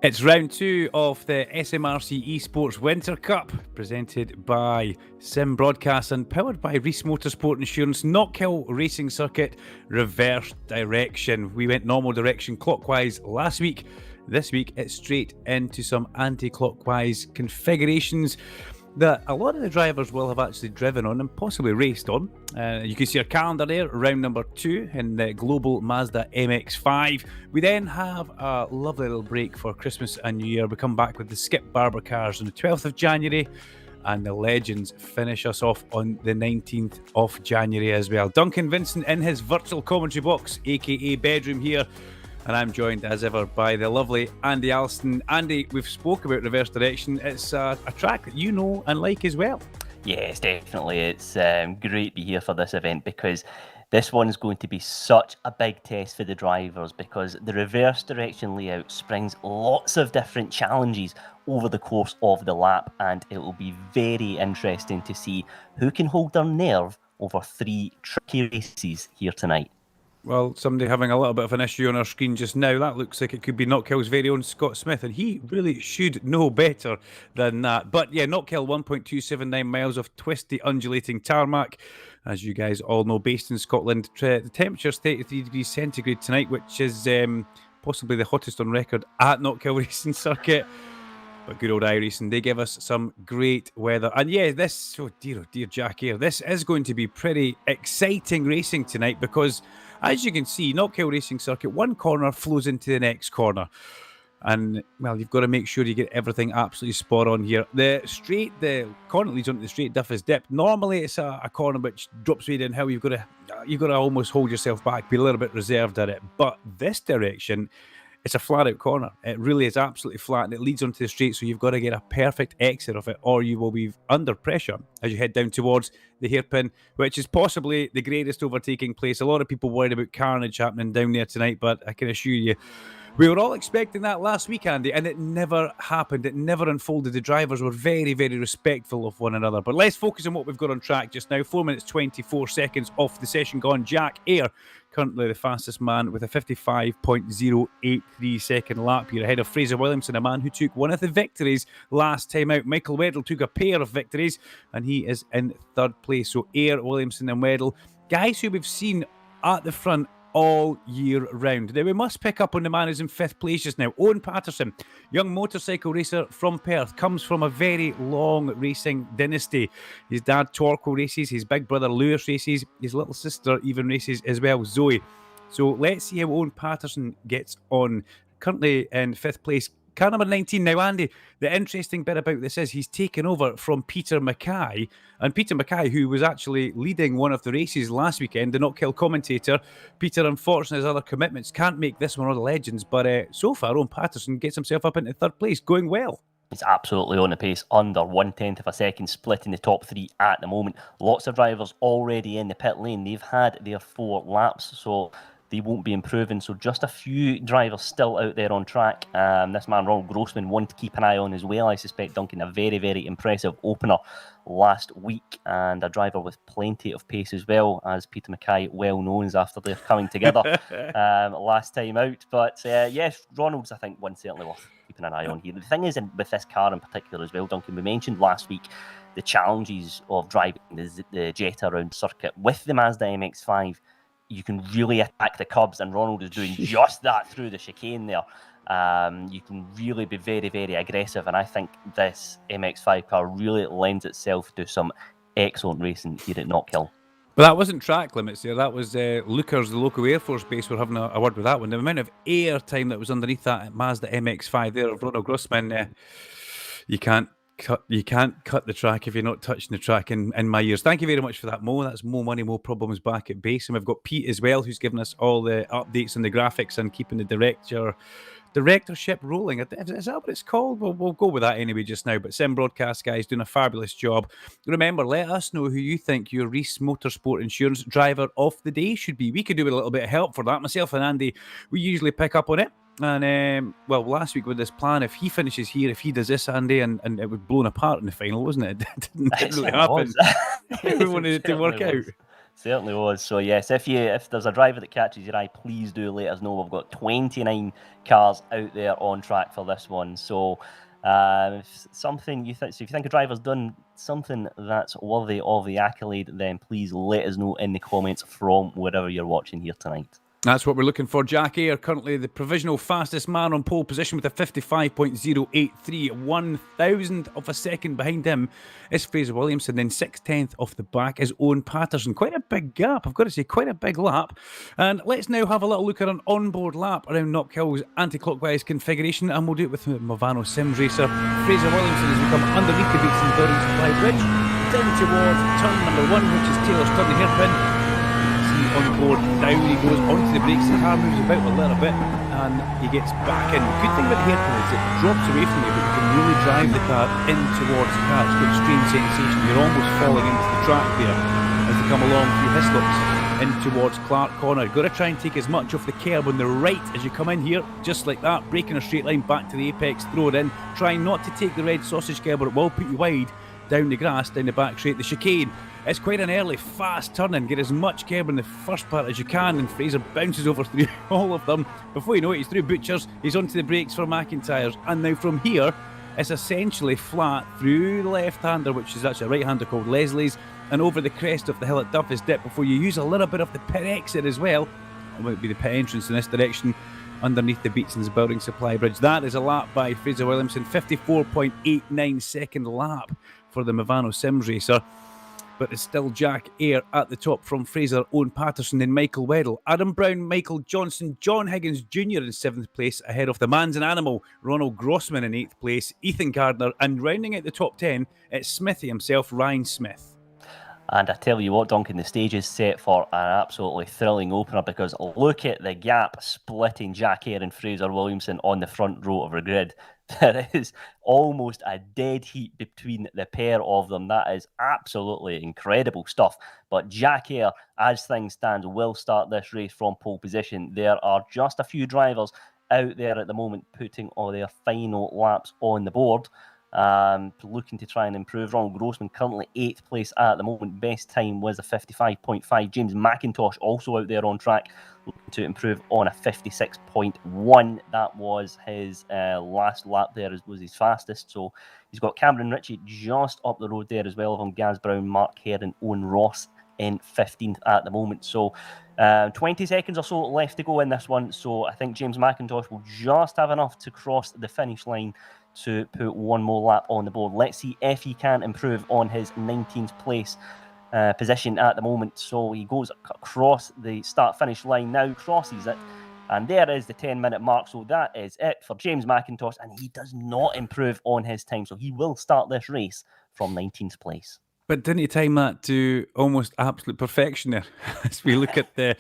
It's round two of the SMRC eSports Winter Cup, presented by Sim Broadcast and powered by Reese Motorsport Insurance. Knockhill Racing Circuit, reverse direction. We went normal direction clockwise last week. This week, it's straight into some anti-clockwise configurations that a lot of the drivers will have actually driven on and possibly raced on. You can see our calendar there, round number 2 in the Global Mazda MX-5. We then have a lovely little break for Christmas and New Year. We come back with the Skip Barber cars on the 12th of January, and the Legends finish us off on the 19th of January as well. Duncan, Vincent in his virtual commentary box, aka bedroom here. And I'm joined, as ever, by the lovely Andy Alston. Andy, we've spoke about reverse direction. It's a track that you know and like as well. Yes, definitely. It's great to be here for this event because this one is going to be such a big test for the drivers because the reverse direction layout springs lots of different challenges over the course of the lap, and it will be very interesting to see who can hold their nerve over 3 tricky races here tonight. Well, somebody having a little bit of an issue on our screen just now. That looks like it could be Knockhill's very own Scott Smith, and he really should know better than that. But yeah, Knockhill, 1.279 miles of twisty, undulating tarmac. As you guys all know, based in Scotland. The temperature's 33 degrees centigrade tonight, which is possibly the hottest on record at Knockhill Racing Circuit. But good old iRacing, they give us some great weather. And yeah, oh dear Jack here, this is going to be pretty exciting racing tonight because, as you can see, Knockhill Racing Circuit, one corner flows into the next corner. And, well, you've got to make sure you get everything absolutely spot on here. The corner that leads onto the straight diff is dipped. Normally, it's a corner which drops way downhill. You've got to almost hold yourself back, be a little bit reserved at it. But this direction, it's a flat out corner. It really is absolutely flat, and it leads onto the straight, so you've got to get a perfect exit of it, or you will be under pressure as you head down towards the hairpin, which is possibly the greatest overtaking place. A lot of people worried about carnage happening down there tonight, but I can assure you, we were all expecting that last week, Andy, and it never happened. It never unfolded. The drivers were very, very respectful of one another. But let's focus on what we've got on track just now. 4 minutes, 24 seconds off the session gone. Jack Eyre, currently the fastest man with a 55.083 second lap here, ahead of Fraser Williamson, a man who took one of the victories last time out. Michael Weddle took a pair of victories, and he is in third place. So Eyre, Williamson and Weddle, guys who we've seen at the front all year round. Now, we must pick up on the man who's in fifth place just now. Owen Patterson, young motorcycle racer from Perth, comes from a very long racing dynasty. His dad, Torco, races. His big brother, Lewis, races. His little sister even races as well, Zoe. So let's see how Owen Patterson gets on. Currently in fifth place. Car number 19 now, Andy. The interesting bit about this is he's taken over from Peter Mackay. And Peter Mackay, who was actually leading one of the races last weekend, the Knockhill commentator. Peter, unfortunately, has other commitments. Can't make this one of the Legends. But so far, Owen Patterson gets himself up into third place. Going well. He's absolutely on the pace, under 1/10 of a second, splitting the top 3 at the moment. Lots of drivers already in the pit lane. They've had their 4 laps, so they won't be improving. So just a few drivers still out there on track. This man, Ronald Grossman, one to keep an eye on as well. I suspect, Duncan, a very, very impressive opener last week, and a driver with plenty of pace as well, as Peter Mackay well knows after they're coming together last time out. But yes, Ronald's, I think, one certainly worth keeping an eye on here. The thing is, with this car in particular as well, Duncan, we mentioned last week the challenges of driving the Jetta around circuit with the Mazda MX-5. You can really attack the curbs, and Ronald is doing just that through the chicane there. You can really be very, very aggressive, and I think this MX-5 car really lends itself to some excellent racing here at Knockhill. But that wasn't track limits there. That was Lookers, the local Air Force base. We're having a word with that one. The amount of air time that was underneath that Mazda MX-5 there of Ronald Grossman, you can't cut the track if you're not touching the track in my ears. Thank you very much for that, Mo. That's Mo Money, Mo Problems back at base. And we've got Pete as well, who's given us all the updates on the graphics and keeping the directorship rolling. Is that what it's called? We'll go with that anyway just now. But Sim Broadcast guys doing a fabulous job. Remember, let us know who you think your Reese Motorsport Insurance driver of the day should be. We could do with a little bit of help for that. Myself and Andy, we usually pick up on it. And last week with this plan, if he finishes here, if he does this, Andy, and it was blown apart in the final, wasn't it? It didn't really happen. We wanted it to work out. Certainly was. So yes, if there's a driver that catches your eye, please do let us know. We've got 29 cars out there on track for this one. So something so if you think a driver's done something that's worthy of the accolade, then please let us know in the comments from wherever you're watching here tonight. That's what we're looking for. Jack Ayre, currently the provisional fastest man on pole position with a 55.083. 1,000th of a second behind him is Fraser Williamson. Then 6/10 off the back is Owen Patterson. Quite a big gap, I've got to say, quite a big lap. And let's now have a little look at an onboard lap around Knockhill's anti-clockwise configuration, and we'll do it with the Movano Sims racer. Fraser Williamson has become underneath the Vincent Building Supply Bridge, down towards turn number 1, which is Taylor's turn the hairpin. On board, down he goes onto the brakes. The car moves about a little bit and he gets back in. Good thing about the hairpin is it drops away from you, but you can really drive the car in towards the car. It's got a strange sensation. You're almost falling into the track there as they come along through Hislop's in towards Clark Corner. You've got to try and take as much off the curb on the right as you come in here, just like that. Breaking a straight line back to the apex, throw it in. Trying not to take the red sausage curb, or it will put you wide down the grass, down the back straight. The chicane, it's quite an early, fast turning. Get as much curb in the first part as you can, and Fraser bounces over through all of them. Before you know it, he's through Butchers, he's onto the brakes for McIntyre's, and now from here, it's essentially flat through the left-hander, which is actually a right-hander called Leslie's, and over the crest of the hill at Duffy's Dip before you use a little bit of the pit exit as well. It might be the pit entrance in this direction, underneath the Beatson's Building Supply Bridge. That is a lap by Fraser Williamson, 54.89 second lap for the Movano Sims racer. But it's still Jack Ayre at the top from Fraser, Owen Patterson, and Michael Weddle. Adam Brown, Michael Johnson, John Higgins Jr. in 7th place, ahead of the man's an animal, Ronald Grossman in 8th place, Ethan Gardner, and rounding out the top 10, it's Smithy himself, Ryan Smith. And I tell you what, Duncan, the stage is set for an absolutely thrilling opener, because look at the gap splitting Jack Ayre and Fraser Williamson on the front row of our grid. There is almost a dead heat between the pair of them. That is absolutely incredible stuff. But Jack Ayre, as things stand, will start this race from pole position. There are just a few drivers out there at the moment putting all their final laps on the board. Looking to try and improve. Ronald Grossman currently 8th place at the moment. Best time was a 55.5. James McIntosh also out there on track, looking to improve on a 56.1. That was his last lap there, was his fastest. So he's got Cameron Ritchie just up the road there as well, from Gaz Brown, Mark Heron, Owen Ross in 15th at the moment. So 20 seconds or so left to go in this one. So I think James McIntosh will just have enough to cross the finish line to put one more lap on the board. Let's see if he can improve on his 19th place position at the moment. So he goes across the start-finish line now, crosses it, and there is the 10-minute mark. So that is it for James McIntosh, and he does not improve on his time. So he will start this race from 19th place. But didn't he time that to almost absolute perfection there? As we look at the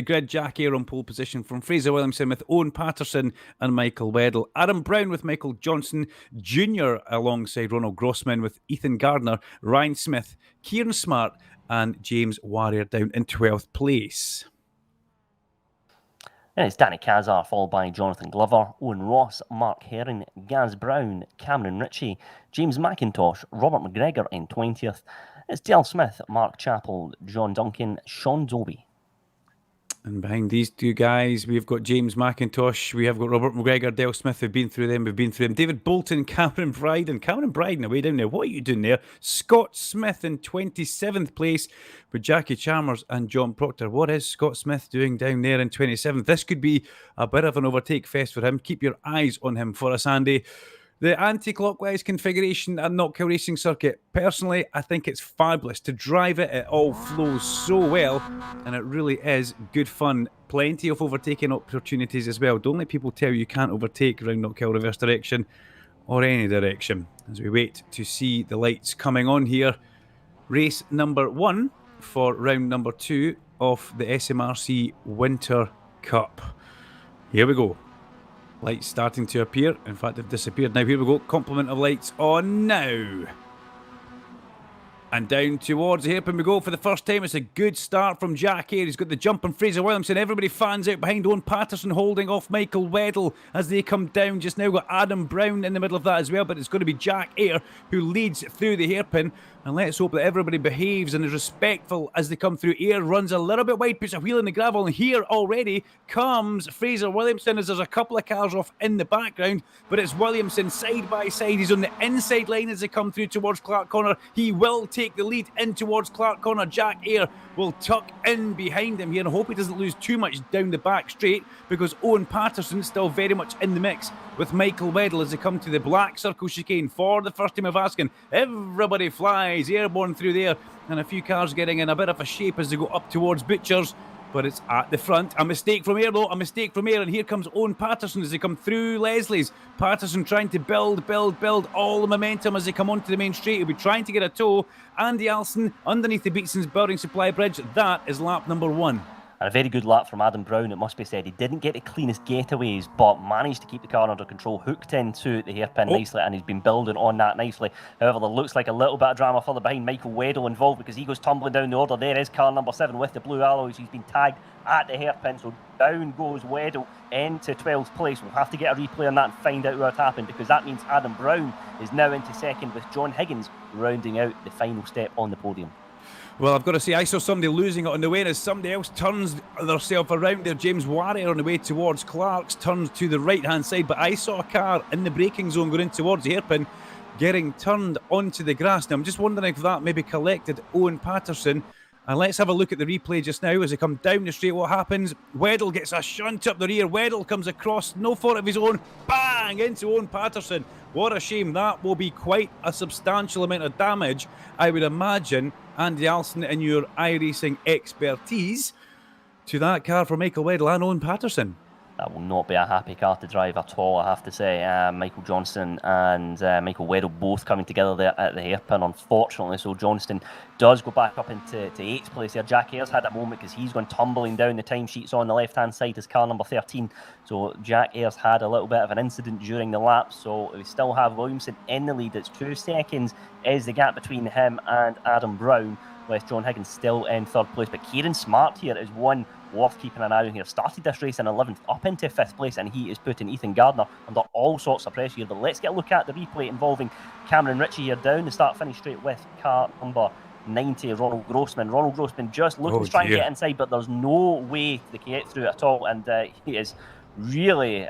grid, Jack Ayre on pole position from Fraser Williamson with Owen Patterson and Michael Weddle. Adam Brown with Michael Johnson Jr. alongside Ronald Grossman with Ethan Gardner, Ryan Smith, Kieran Smart and James Warrior down in 12th place. And it's Danny Kazar, followed by Jonathan Glover, Owen Ross, Mark Herring, Gaz Brown, Cameron Ritchie, James McIntosh, Robert McGregor in 20th. It's Dale Smith, Mark Chappell, John Duncan, Sean Doby. And behind these two guys, we've got James McIntosh, we have got Robert McGregor, Dale Smith, we've been through them, David Bolton, Cameron Bryden away down there. What are you doing there? Scott Smith in 27th place with Jackie Chalmers and John Proctor. What is Scott Smith doing down there in 27th? This could be a bit of an overtake fest for him. Keep your eyes on him for us, Andy. The anti-clockwise configuration at Knockhill Racing Circuit, personally, I think it's fabulous. To drive it, it all flows so well, and it really is good fun. Plenty of overtaking opportunities as well. Don't let people tell you can't overtake around Knockhill reverse direction or any direction. As we wait to see the lights coming on here. Race number 1 for round number 2 of the SMRC Winter Cup. Here we go. Lights starting to appear. In fact, they've disappeared now. Here we go. Complement of lights on now. And down towards the hairpin we go for the first time. It's a good start from Jack Ayre. He's got the jump on Fraser Williamson. Everybody fans out behind. Owen Patterson holding off Michael Weddle as they come down. Just now got Adam Brown in the middle of that as well. But it's going to be Jack Ayre who leads through the hairpin. And let's hope that everybody behaves and is respectful as they come through. Air runs a little bit wide, puts a wheel in the gravel, and here already comes Fraser Williamson as there's a couple of cars off in the background, but it's Williamson side by side. He's on the inside line as they come through towards Clark Corner. He will take the lead in towards Clark Corner. Jack Air will tuck in behind him here, and I hope he doesn't lose too much down the back straight, because Owen Patterson still very much in the mix with Michael Weddle as they come to the black circle chicane for the first time of asking. Everybody flies airborne through there, and a few cars getting in a bit of a shape as they go up towards Butchers, but it's at the front. A mistake from Air though, a mistake from Air, and here comes Owen Patterson as they come through Leslie's. Patterson trying to build all the momentum as they come onto the main straight. He'll be trying to get a tow. Andy Alston underneath the Beatson's Building Supply Bridge. That is lap number 1. And a very good lap from Adam Brown, it must be said. He didn't get the cleanest getaways, but managed to keep the car under control, hooked into the hairpin nicely, and he's been building on that nicely. However, there looks like a little bit of drama further behind. Michael Weddle involved because he goes tumbling down the order. There is car number 7 with the blue alloys. He's been tagged at the hairpin, so down goes Weddle into 12th place. We'll have to get a replay on that and find out what happened, because that means Adam Brown is now into second, with John Higgins rounding out the final step on the podium. Well, I've got to say, I saw somebody losing it on the way, and as somebody else turns themselves around there, James Warrior on the way towards Clark's turns to the right-hand side, but I saw a car in the braking zone going in towards the hairpin, getting turned onto the grass. Now, I'm just wondering if that maybe collected Owen Patterson. And let's have a look at the replay just now as they come down the straight. What happens? Weddle gets a shunt up the rear. Weddle comes across, no fault of his own, bang, into Owen Patterson. What a shame. That will be quite a substantial amount of damage, I would imagine, Andy Alston, in your iRacing expertise, to that car for Michael Weddle and Owen Patterson. That will not be a happy car to drive at all, I have to say. Michael Johnston and Michael Weddle both coming together there at the hairpin, unfortunately. So Johnston does go back up into 8th place there. Jack Ayres had a moment because he's gone tumbling down. The timesheets on the left-hand side is car number 13. So Jack Ayres had a little bit of an incident during the lap. So we still have Williamson in the lead. It's 2 seconds is the gap between him and Adam Brown, with John Higgins still in 3rd place. But Kieran Smart here is one worth keeping an eye on here. Started this race in 11th, up into 5th place, and he is putting Ethan Gardner under all sorts of pressure here. But let's get a look at the replay involving Cameron Ritchie here down the start-finish straight with car number 90, Ronald Grossman. Ronald Grossman just looking to try and get inside, but there's no way to get through at all, and he is really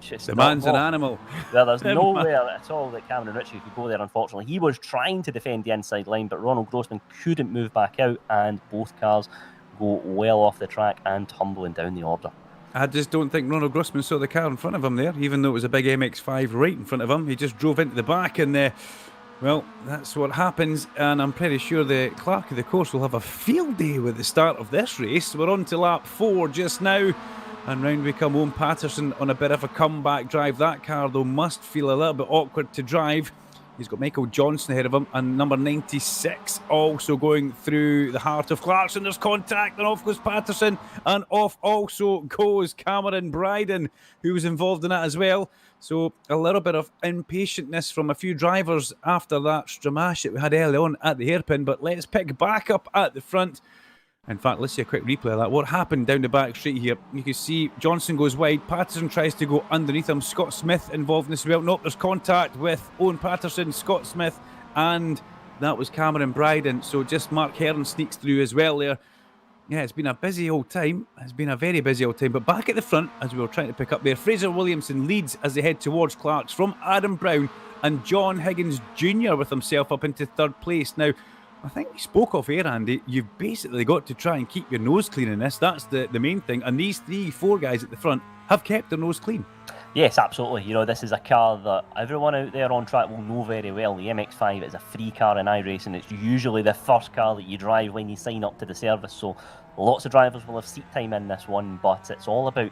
just the man's an animal. Well, there's nowhere at all that Cameron Ritchie could go there, unfortunately. He was trying to defend the inside line, but Ronald Grossman couldn't move back out, and both cars go well off the track and tumbling down the order. I just don't think Ronald Grossman saw the car in front of him there, even though it was a big MX-5 right in front of him. He just drove into the back, and well, that's what happens, and I'm pretty sure the clerk of the course will have a field day with the start of this race. We're on to lap 4 just now, and round we come. Owen Patterson on a bit of a comeback drive. That car, though, must feel a little bit awkward to drive. He's got Michael Johnson ahead of him, and number 96 also going through the heart of Clarkson. There's contact, and off goes Patterson, and off also goes Cameron Bryden, who was involved in that as well. So a little bit of impatientness from a few drivers after that stramash that we had early on at the hairpin. But let's pick back up at the front. In fact, let's see a quick replay of that. What happened down the back straight here? You can see Johnson goes wide. Patterson tries to go underneath him. Scott Smith involved in this as well. Nope, there's contact with Owen Patterson, Scott Smith, and that was Cameron Bryden. So just Mark Hearn sneaks through as well there. Yeah, it's been a busy old time. It's been a very busy old time. But back at the front, as we were trying to pick up there, Fraser Williamson leads as they head towards Clark's from Adam Brown and John Higgins Jr. with himself up into 3rd place. Now, I think we spoke off air, Andy. You've basically got to try and keep your nose clean in this. That's the main thing. And these 4 guys at the front have kept their nose clean. Yes, absolutely. You know, this is a car that everyone out there on track will know very well. The MX-5 is a free car in iRacing. It's usually the first car that you drive when you sign up to the service. So lots of drivers will have seat time in this one, but it's all about,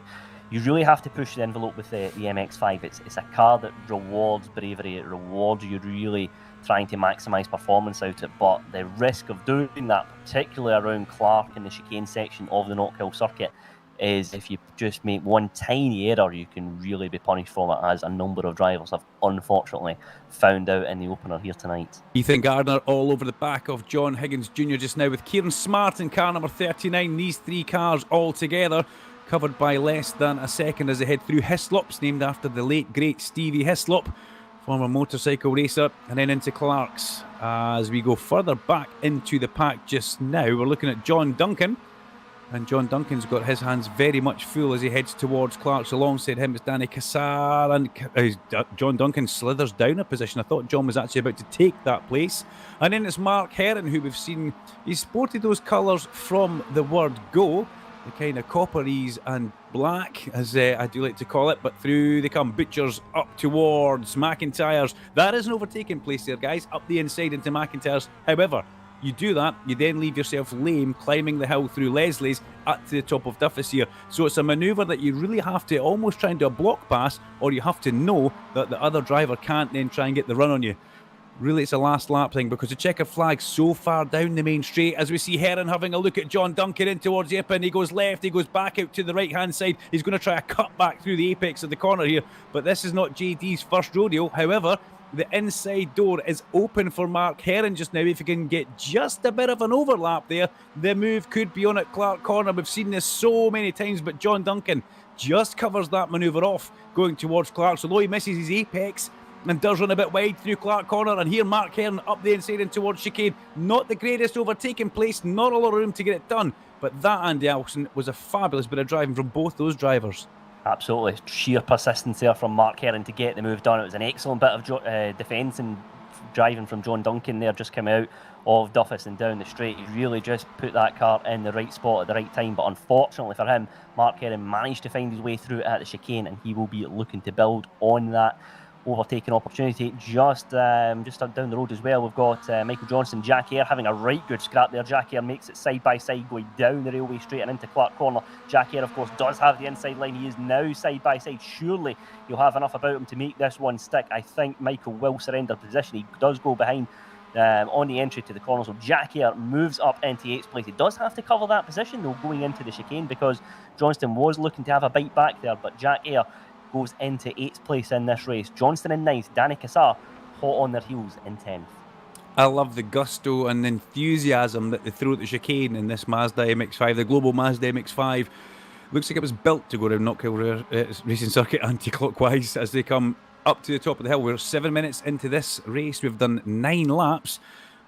you really have to push the envelope with the MX-5. It's a car that rewards bravery. It rewards you really trying to maximise performance out of it, but the risk of doing that, particularly around Clark in the chicane section of the Knockhill Circuit, is if you just make one tiny error, you can really be punished for it, as a number of drivers have unfortunately found out in the opener here tonight. Ethan Gardner all over the back of John Higgins Jr. just now, with Kieran Smart in car number 39. These 3 cars all together covered by less than a second as they head through Hislops, named after the late great Stevie Hislop, former motorcycle racer, and then into Clark's. As we go further back into the pack just now, we're looking at John Duncan. And John Duncan's got his hands very much full as he heads towards Clark's. Alongside him is Danny Cassar, and John Duncan slithers down a position. I thought John was actually about to take that place. And then it's Mark Heron, who we've seen. He's sported those colours from the word go, the kind of copperies and black, as I do like to call it. But through they come. Butchers up towards McIntyre's. That is an overtaking place there, guys, up the inside into McIntyre's. However, you do that, you then leave yourself lame climbing the hill through Leslie's up to the top of Duffus here. So it's a manoeuvre that you really have to almost try and do a block pass, or you have to know that the other driver can't then try and get the run on you. Really, it's a last lap thing because the checker flag's so far down the main straight. As we see Heron having a look at John Duncan in towards the Yipin. He goes left, he goes back out to the right-hand side. He's going to try a cut back through the apex of the corner here. But this is not JD's first rodeo. However, the inside door is open for Mark Heron just now. If he can get just a bit of an overlap there, the move could be on at Clark Corner. We've seen this so many times, but John Duncan just covers that manoeuvre off going towards Clark's. Although he misses his apex and does run a bit wide through Clark Corner. And here Mark Heron up the inside and towards chicane. Not the greatest overtaking place, not a lot of room to get it done. But that, Andy Alston, was a fabulous bit of driving from both those drivers. Absolutely. Sheer persistence there from Mark Heron to get the move done. It was an excellent bit of defence and driving from John Duncan there, just came out of Duffus and down the straight. He really just put that car in the right spot at the right time. But unfortunately for him, Mark Heron managed to find his way through at the chicane, and he will be looking to build on that overtaking opportunity. Just down the road as well, we've got Michael Johnson, Jack Eyre having a right good scrap there. Jack Eyre makes it side by side going down the railway straight and into Clark Corner. Jack Eyre, of course, does have the inside line. He is now side by side. Surely he'll have enough about him to make this one stick. I think Michael will surrender position. He does go behind on the entry to the corner, so Jack Eyre moves up into 8th place. He does have to cover that position though going into the chicane, because Johnston was looking to have a bite back there, but Jack Eyre goes into 8th place in this race. Johnston in 9th, Danny Cassar hot on their heels in 10th. I love the gusto and enthusiasm that they throw at the chicane in this Mazda MX-5, the Global Mazda MX-5. Looks like it was built to go around Knockhill Racing Circuit anti-clockwise as they come up to the top of the hill. We're 7 minutes into this race. We've done 9 laps.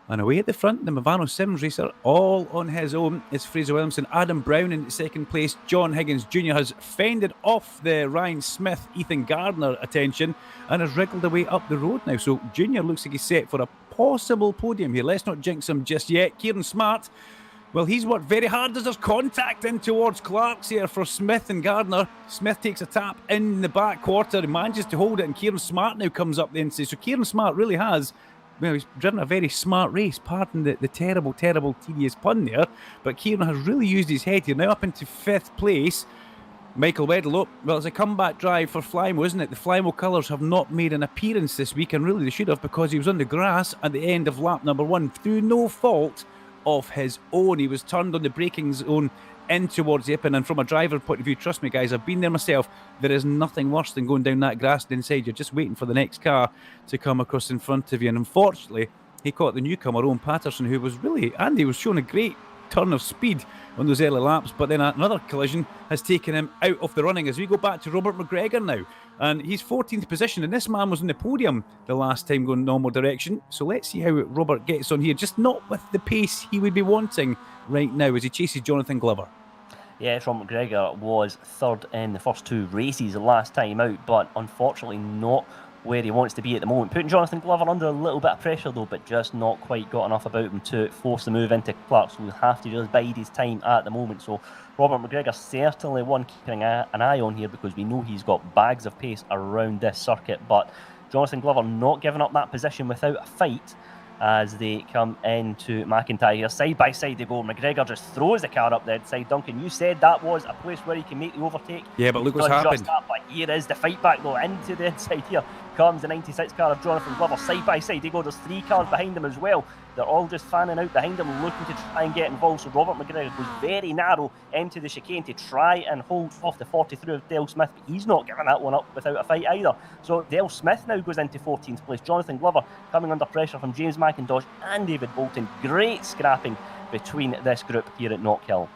And away at the front, the Movano Sims racer, all on his own, is Fraser Williamson. Adam Brown in 2nd place. John Higgins Jr. has fended off the Ryan Smith, Ethan Gardner attention and has wriggled away up the road now. So Jr. looks like he's set for a possible podium here. Let's not jinx him just yet. Kieran Smart, well, he's worked very hard as there's contact in towards Clark's here for Smith and Gardner. Smith takes a tap in the back quarter. He manages to hold it, and Kieran Smart now comes up the inside. So Kieran Smart really has... well, he's driven a very smart race, pardon the terrible, tedious pun there. But Kieran has really used his head here. Now up into 5th place. Michael Weddle, well, it's a comeback drive for Flymo, isn't it? The Flymo colours have not made an appearance this week, and really they should have, because he was on the grass at the end of lap number 1 through no fault of his own. He was turned on the braking zone in towards the Yipin, and from a driver point of view, trust me guys, I've been there myself, there is nothing worse than going down that grass and inside. You're just waiting for the next car to come across in front of you, and unfortunately he caught the newcomer Owen Patterson, who was really, Andy was showing a great turn of speed on those early laps, but then another collision has taken him out of the running. As we go back to Robert McGregor now, and he's 14th position, and this man was on the podium the last time going normal direction. So let's see how Robert gets on here, just not with the pace he would be wanting right now as he chases Jonathan Glover. Yes, Robert McGregor was 3rd in the first 2 races the last time out, but unfortunately not where he wants to be at the moment. Putting Jonathan Glover under a little bit of pressure though, but just not quite got enough about him to force the move into Clark, so we'll have to just bide his time at the moment. So Robert McGregor certainly one keeping an eye on here, because we know he's got bags of pace around this circuit, but Jonathan Glover not giving up that position without a fight as they come into McIntyre here. Side by side they go. McGregor just throws the car up the inside. Duncan, you said that was a place where he can make the overtake. Yeah, but look what's happened. But here is the fight back though, into the inside here comes the 96 car of Jonathan Glover. Side by side they go. There's 3 cars behind them as well. They're all just fanning out behind him, looking to try and get involved. So Robert McGregor goes very narrow into the chicane to try and hold off the 43 of Dale Smith, but he's not giving that one up without a fight either. So Dale Smith now goes into 14th place. Jonathan Glover coming under pressure from James McIntosh and David Bolton. Great scrapping between this group here at Knockhill.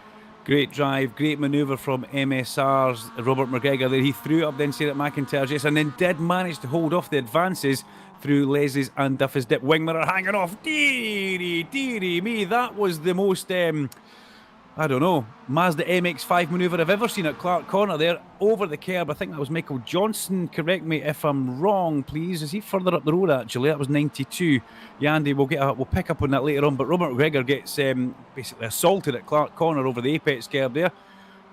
Great drive, great manoeuvre from MSR's Robert McGregor there. He threw it up the inside at McIntyre's, yes, and then did manage to hold off the advances through Leslie's and Duffy's dip. Wing mirror hanging off. Deary me, that was the most, I don't know, Mazda MX-5 manoeuvre I've ever seen at Clark Corner there. Over the curb, I think that was Michael Johnson. Correct me if I'm wrong, please. Is he further up the road, actually? That was 92. Yeah, Andy, we'll pick up on that later on. But Robert McGregor gets basically assaulted at Clark Corner over the apex curb there.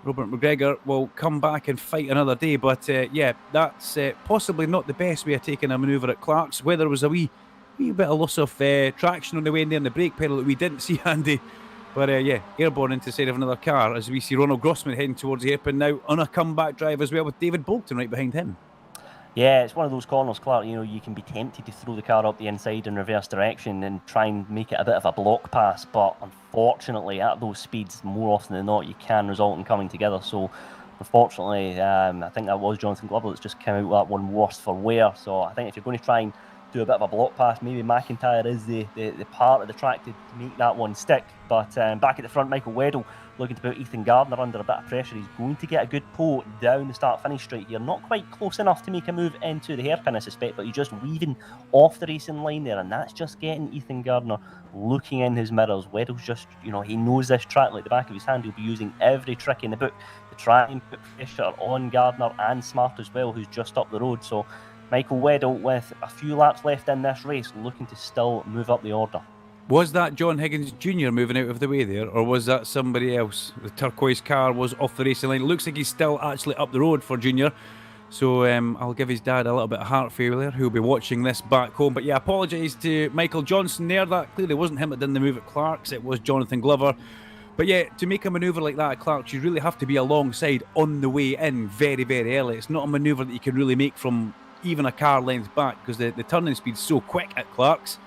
Robert McGregor will come back and fight another day. But yeah, that's possibly not the best way of taking a manoeuvre at Clark's. Whether it was a wee bit of loss of traction on the way in there and the brake pedal that we didn't see, Andy. But yeah, airborne into the side of another car as we see Ronald Grossman heading towards the hairpin now on a comeback drive as well with David Bolton right behind him. Yeah, it's one of those corners, Clark, you know, you can be tempted to throw the car up the inside in reverse direction and try and make it a bit of a block pass, but unfortunately at those speeds, more often than not, you can result in coming together. So unfortunately, I think that was Jonathan Glover that's just came out with that one worse for wear. So I think if you're going to try and do a bit of a block pass, maybe McIntyre is the part of the track to make that one stick. But back at the front, Michael Weddle looking to put Ethan Gardner under a bit of pressure. He's going to get a good pull down the start-finish straight here. Not quite close enough to make a move into the hairpin, I suspect, but he's just weaving off the racing line there, and that's just getting Ethan Gardner looking in his mirrors. Weddle's just, you know, he knows this track like the back of his hand. He'll be using every trick in the book to try and put pressure on Gardner and Smart as well, who's just up the road. So Michael Weddle, with a few laps left in this race, looking to still move up the order. Was that John Higgins Jr. moving out of the way there, or was that somebody else? The turquoise car was off the racing line. It looks like he's still actually up the road for Junior. So I'll give his dad a little bit of heart failure, who'll be watching this back home. But yeah, apologise to Michael Johnson there. That clearly wasn't him that did the move at Clark's. It was Jonathan Glover. But yeah, to make a manoeuvre like that at Clark's, you really have to be alongside on the way in very, very early. It's not a manoeuvre that you can really make from even a car length back, because the turning speed's so quick at Clark's.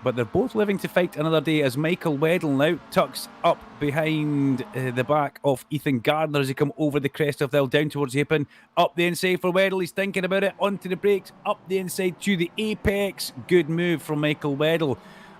But they're both living to fight another day as Michael Weddle now tucks up behind the back of Ethan Gardner as he come over the crest of the hill down towards the hairpin. Up the inside for Weddle. He's thinking about it. Onto the brakes. Up the inside to the apex. Good move from Michael Weddle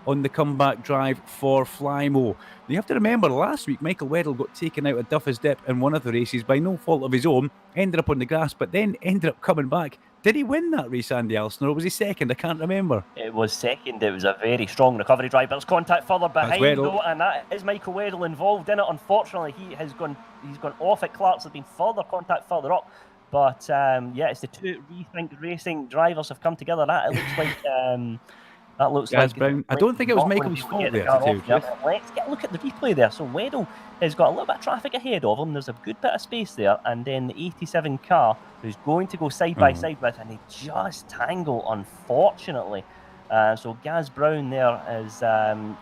on the comeback drive for Flymo. You have to remember, last week Michael Weddle got taken out at Duffy's Dip in one of the races by no fault of his own. Ended up on the grass, but then ended up coming back. Did he win that race, Andy Alston, or was he second? I can't remember. It was second. It was a very strong recovery drive. There's contact further behind, though, and that is Michael Weddle involved in it. Unfortunately, he's gone off at Clark's. There's been further contact further up. But, yeah, it's the two Rethink Racing drivers have come together. It looks like... That looks Gaz like Brown. I don't think it was Michael's fault there, to tell you the truth. Let's get a look at the replay there. So Weddle has got a little bit of traffic ahead of him. There's a good bit of space there. And then the 87 car, who's going to go side by side with, and they just tangle, unfortunately. So Gaz Brown there has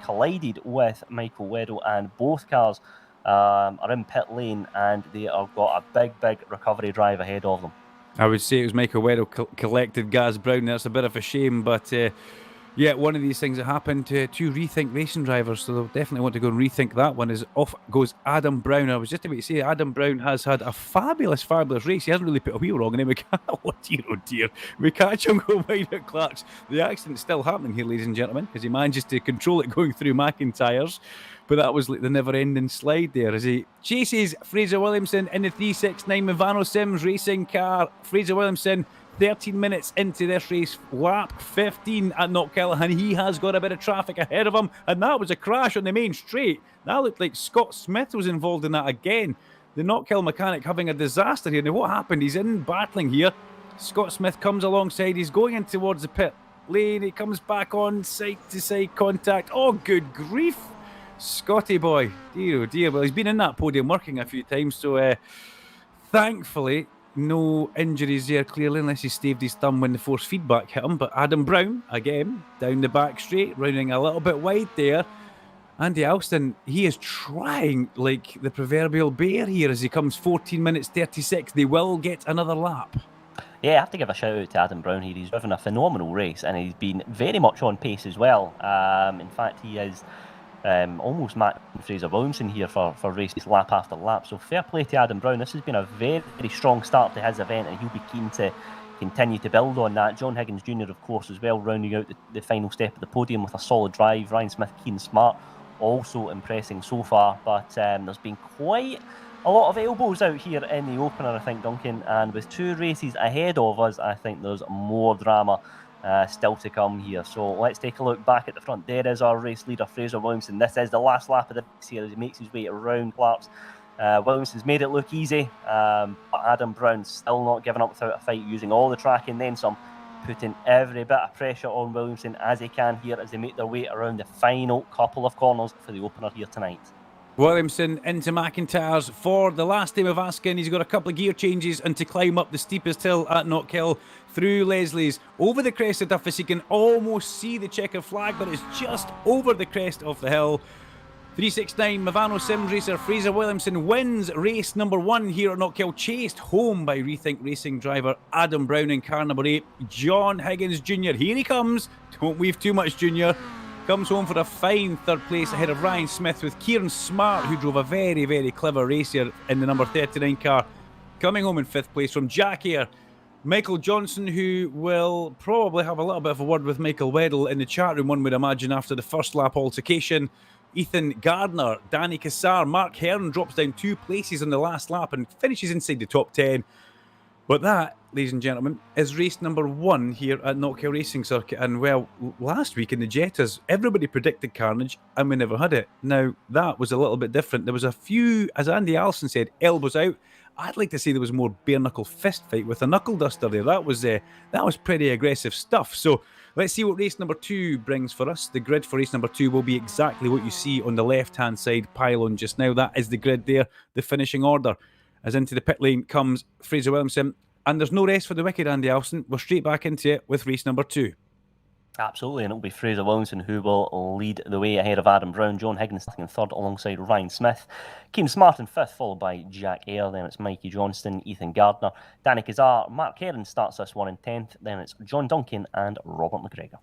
collided with Michael Weddle, and both cars are in pit lane, and they have got a big recovery drive ahead of them. I would say it was Michael Weddle collected Gaz Brown. That's a bit of a shame, but... yeah, one of these things that happened to two Rethink Racing drivers, so they'll definitely want to go and rethink that one. Is off goes Adam Brown. I was just about to say, Adam Brown has had a fabulous race. He hasn't really put a wheel wrong, and then oh dear. We catch him go wide at Clark's. The accident's still happening here, ladies and gentlemen, because he manages to control it going through McIntyre's. But that was like the never-ending slide there as he chases Fraser Williamson in the 369 Movano Sims racing car. Fraser Williamson, 13 minutes into this race, lap 15 at Knockhill, and he has got a bit of traffic ahead of him, and that was a crash on the main straight. That looked like Scott Smith was involved in that again. The Knockhill mechanic having a disaster here. Now what happened? He's in battling here. Scott Smith comes alongside. He's going in towards the pit lane. He comes back on side-to-side contact. Oh, good grief. Scotty boy. Dear, oh dear. Well, he's been in that podium working a few times, so thankfully... no injuries there, clearly, unless he staved his thumb when the force feedback hit him. But Adam Brown, again, down the back straight, rounding a little bit wide there. Andy Alston, he is trying like the proverbial bear here as he comes 14 minutes 36. They will get another lap. Yeah, I have to give a shout out to Adam Brown here. He's driven a phenomenal race, and he's been very much on pace as well. In fact, he is... almost matching Fraser Williamson here for races lap after lap. So fair play to Adam Brown. This has been a very, very strong start to his event, and he'll be keen to continue to build on that. John Higgins Jr., of course, as well, rounding out the final step of the podium with a solid drive. Ryan Smith, Keen Smart, also impressing so far. But there's been quite a lot of elbows out here in the opener, I think, Duncan. And with 2 races ahead of us, I think there's more drama still to come here. So let's take a look back at the front. There is our race leader, Fraser Williamson. This is the last lap of the race here as he makes his way around Clark's. Williamson's made it look easy, but Adam Brown's still not giving up without a fight, using all the track and then some, putting every bit of pressure on Williamson as he can here as they make their way around the final couple of corners for the opener here tonight. Williamson into McIntyre's for the last time of asking. He's got a couple of gear changes and to climb up the steepest hill at Knockhill through Leslie's. Over the crest of Duffus, he can almost see the checkered flag, but it's just over the crest of the hill. 369 Movano Sims racer Fraser Williamson wins race number 1 here at Knockhill, chased home by Rethink Racing driver Adam Brown in car number 8. John Higgins Jr. Here he comes. Don't weave too much, Jr. Comes home for a fine 3rd place ahead of Ryan Smith, with Kieran Smart, who drove a very, very clever race here in the number 39 car, coming home in 5th place from Jack Eyre. Michael Johnson, who will probably have a little bit of a word with Michael Weddle in the chat room, one would imagine, after the first lap altercation. Ethan Gardner, Danny Cassar, Mark Hearn drops down 2 places on the last lap and finishes inside the top 10. But that, ladies and gentlemen, is race number 1 here at Knockhill Racing Circuit. And well, last week in the Jettas, everybody predicted carnage and we never had it. Now, that was a little bit different. There was a few, as Andy Alston said, elbows out. I'd like to say there was more bare knuckle fist fight with a knuckle duster there. That was pretty aggressive stuff. So let's see what race number 2 brings for us. The grid for race number 2 will be exactly what you see on the left-hand side pylon just now. That is the grid there, the finishing order. As into the pit lane comes Fraser Williamson. And there's no rest for the wicked, Andy Alston. We're straight back into it with race number 2. Absolutely, and it'll be Fraser Williamson who will lead the way ahead of Adam Brown. John Higgins starting in 3rd alongside Ryan Smith. Keen Smart in 5th, followed by Jack Eyre. Then it's Mikey Johnston, Ethan Gardner, Danny Cassar. Mark Hearn starts this one in 10th. Then it's John Duncan and Robert McGregor.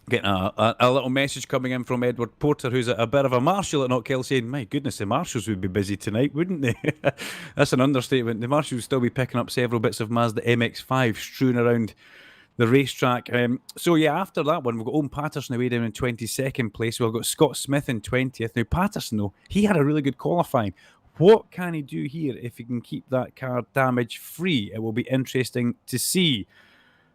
Getting a little message coming in from Edward Porter, who's a bit of a marshal at Knockhill, saying, my goodness, the marshals would be busy tonight, wouldn't they? That's an understatement. The marshals would still be picking up several bits of Mazda MX-5 strewn around the racetrack. So yeah, after that one, we've got Owen Patterson away down in 22nd place. We've got Scott Smith in 20th. Now, Patterson, though, he had a really good qualifying. What can he do here if he can keep that car damage-free? It will be interesting to see.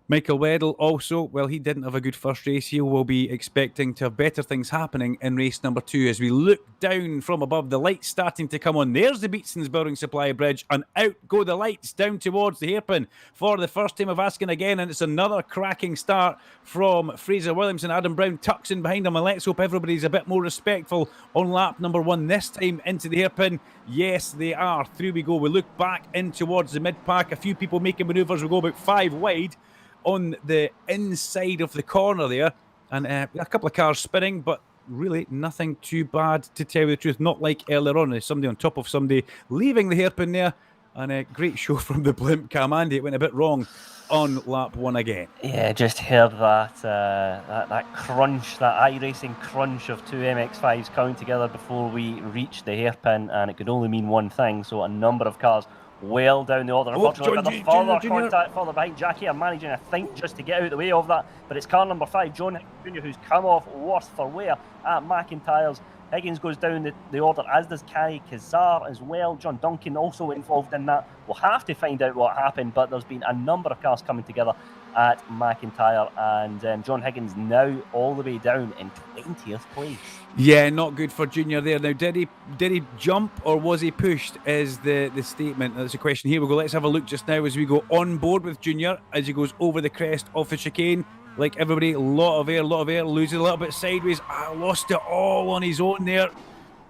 Michael Weddle also, well, he didn't have a good first race. He will be expecting to have better things happening in race number 2 as we look down from above. The lights starting to come on. There's the Beatson's Building Supply Bridge, and out go the lights down towards the hairpin for the first time of asking again, and it's another cracking start from Fraser Williamson. Adam Brown tucks in behind him, and let's hope everybody's a bit more respectful on lap number 1 this time into the hairpin. Yes, they are. Through we go. We look back in towards the mid-pack. A few people making manoeuvres. We go about 5 wide on the inside of the corner there, and a couple of cars spinning, but really nothing too bad, to tell you the truth. Not like earlier on, there's somebody on top of somebody leaving the hairpin there, and a great show from the blimp cam. Andy, it went a bit wrong on lap 1 again. Yeah, just heard that crunch, that iRacing crunch of 2 MX-5s coming together before we reached the hairpin, and it could only mean one thing. So a number of cars well down the order. Unfortunately, the further contact further behind. Jackie are managing, I think, just to get out of the way of that. But it's car number 5, John Jr., who's come off worse for wear at McIntyre's. Higgins goes down the order, as does Kai Kazar as well. John Duncan also involved in that. We'll have to find out what happened, but there's been a number of cars coming together at McIntyre, and John Higgins now all the way down in 20th place. Yeah, not good for Junior there. Now, did he jump or was he pushed is the statement. That's the question. Here we go. Let's have a look just now as we go on board with Junior as he goes over the crest of the chicane. Like everybody, a lot of air, loses a little bit sideways. Lost it all on his own there.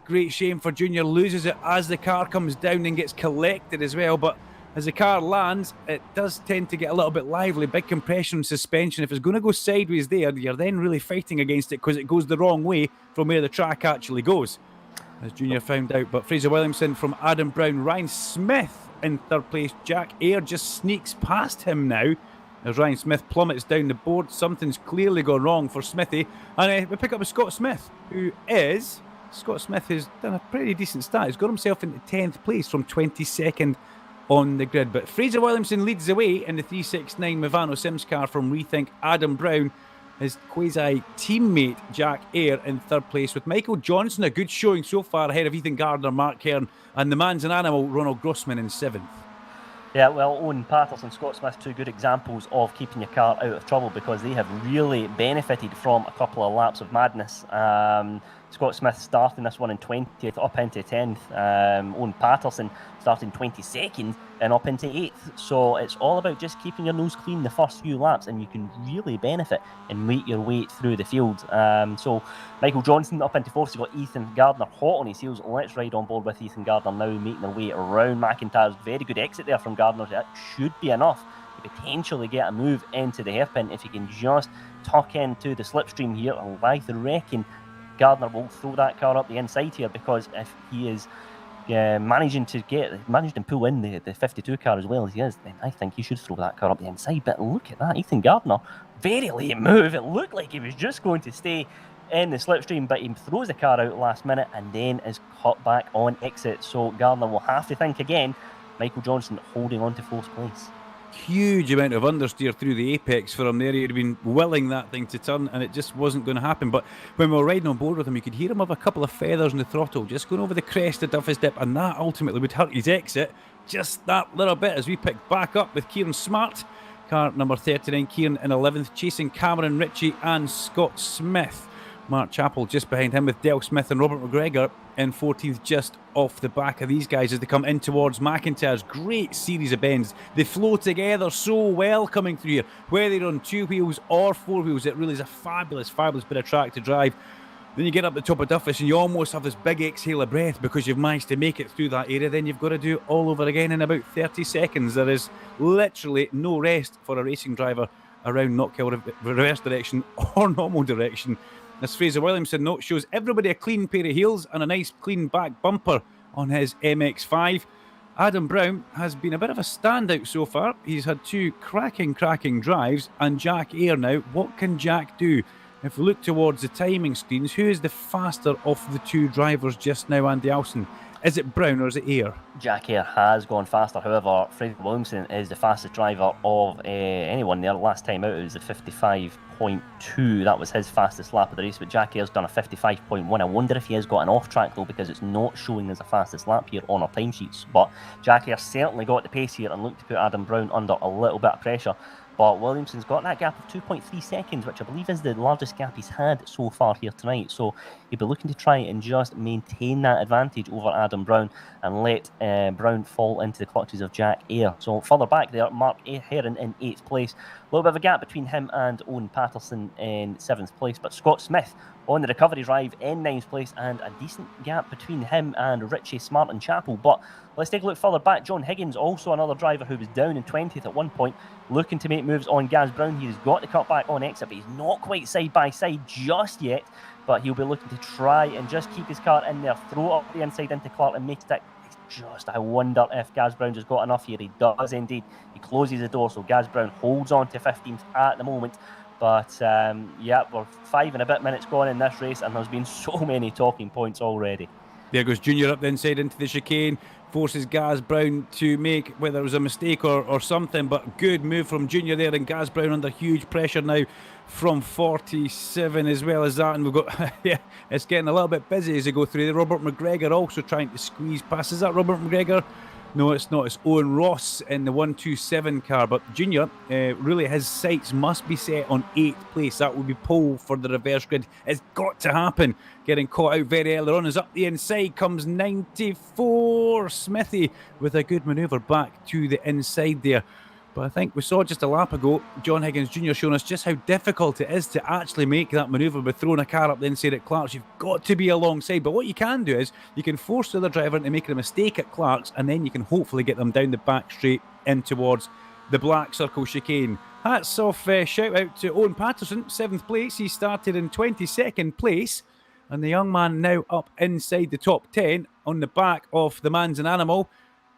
Great shame for Junior. Loses it as the car comes down and gets collected as well. But as the car lands, it does tend to get a little bit lively. Big compression suspension. If it's going to go sideways there, you're then really fighting against it because it goes the wrong way from where the track actually goes, as Junior found out. But Fraser Williamson from Adam Brown. Ryan Smith in 3rd place. Jack Eyre just sneaks past him now as Ryan Smith plummets down the board. Something's clearly gone wrong for Smithy. And we pick up with Scott Smith, Scott Smith has done a pretty decent start. He's got himself into 10th place from 22nd on the grid. But Fraser Williamson leads the way in the 369 Movano Sims car from Rethink. Adam Brown his quasi-teammate Jack Eyre in third place, with Michael Johnson, a good showing so far, ahead of Ethan Gardner, Mark Hearn, and the man's an animal, Ronald Grossman, in 7th. Yeah, well, Owen Patterson, Scott Smith, two good examples of keeping your car out of trouble, because they have really benefited from a couple of laps of madness. Scott Smith starting this one in 20th, up into 10th. Owen Patterson starting 22nd and up into 8th. So it's all about just keeping your nose clean the first few laps, and you can really benefit and make your way through the field. So Michael Johnson up into 4th. You've got Ethan Gardner hot on his heels. Let's ride on board with Ethan Gardner now, making their way around McIntyre's. Very good exit there from Gardner. That should be enough to potentially get a move into the hairpin if he can just tuck into the slipstream here. And I reckon Gardner will throw that car up the inside here, because if he is managed to pull in the 52 car as well as he is, then I think he should throw that car up the inside. But look at that, Ethan Gardner, very late move. It looked like he was just going to stay in the slipstream, but he throws the car out last minute and then is cut back on exit. So Gardner will have to think again. Michael Johnson holding on to 4th place. Huge amount of understeer through the apex for him there. He'd been willing that thing to turn, and it just wasn't going to happen. But when we were riding on board with him, you could hear him have a couple of feathers in the throttle, just going over the crest of Duffy's Dip, and that ultimately would hurt his exit just that little bit, as we picked back up with Kieran Smart, car number 39, Kieran in 11th, chasing Cameron Ritchie and Scott Smith. Mark Chappell just behind him, with Del Smith and Robert McGregor in 14th, just off the back of these guys as they come in towards McIntyre's. Great series of bends. They flow together so well coming through here. Whether they're on 2 wheels or 4 wheels, it really is a fabulous, fabulous bit of track to drive. Then you get up the top of Duffus and you almost have this big exhale of breath because you've managed to make it through that area. Then you've got to do it all over again in about 30 seconds. There is literally no rest for a racing driver around Knockhill reverse direction or normal direction. As Fraser Williamson note, shows everybody a clean pair of heels and a nice clean back bumper on his MX-5. Adam Brown has been a bit of a standout so far. He's had 2 cracking drives, and Jack Eyre now. What can Jack do? If we look towards the timing screens, who is the faster of the 2 drivers just now, Andy Alston? Is it Brown or is it Eyre? Jack Eyre has gone faster. However, Fraser Williamson is the fastest driver of anyone there. Last time out, it was a 55.2. That was his fastest lap of the race. But Jack Eyre's done a 55.1. I wonder if he has got an off track though, because it's not showing as the fastest lap here on our timesheets. But Jack Eyre certainly got the pace here and looked to put Adam Brown under a little bit of pressure. But Williamson's got that gap of 2.3 seconds, which I believe is the largest gap he's had so far here tonight. So he'll be looking to try and just maintain that advantage over Adam Brown and let Brown fall into the clutches of Jack Eyre. So further back there, Mark Heron in 8th place. A little bit of a gap between him and Owen Patterson in 7th place. But Scott Smith on the recovery drive in 9th place, and a decent gap between him and Ritchie, Smart and Chappell. But let's take a look further back. John Higgins, also another driver who was down in 20th at one point, looking to make moves on Gaz Brown. He's got the cut back on exit, but he's not quite side by side just yet. But he'll be looking to try and just keep his car in there, throw it up the inside into Clark and make it. I wonder if Gaz Brown just got enough here. He does indeed. He closes the door, so Gaz Brown holds on to 15th at the moment. But yeah, we're 5 and a bit minutes gone in this race, and there's been so many talking points already. There goes Junior up the inside into the chicane, forces Gaz Brown to make, whether it was a mistake or something, but good move from Junior there, and Gaz Brown under huge pressure now from 47 as well as that. And we've got, yeah, it's getting a little bit busy as they go through. Robert McGregor also trying to squeeze past. Is that Robert McGregor? No, it's not. It's Owen Ross in the 127 car. But Junior, really his sights must be set on 8th place. That would be pole for the reverse grid. It's got to happen. Getting caught out very early on. As up the inside comes 94. Smithy with a good manoeuvre back to the inside there. But I think we saw just a lap ago, John Higgins Jr. showing us just how difficult it is to actually make that manoeuvre with throwing a car up the inside at Clark's. You've got to be alongside. But what you can do is you can force the other driver into making a mistake at Clark's, and then you can hopefully get them down the back straight in towards the black circle chicane. Hats off, shout out to Owen Patterson, 7th place. He started in 22nd place. And the young man now up inside the top 10 on the back of the man's an animal.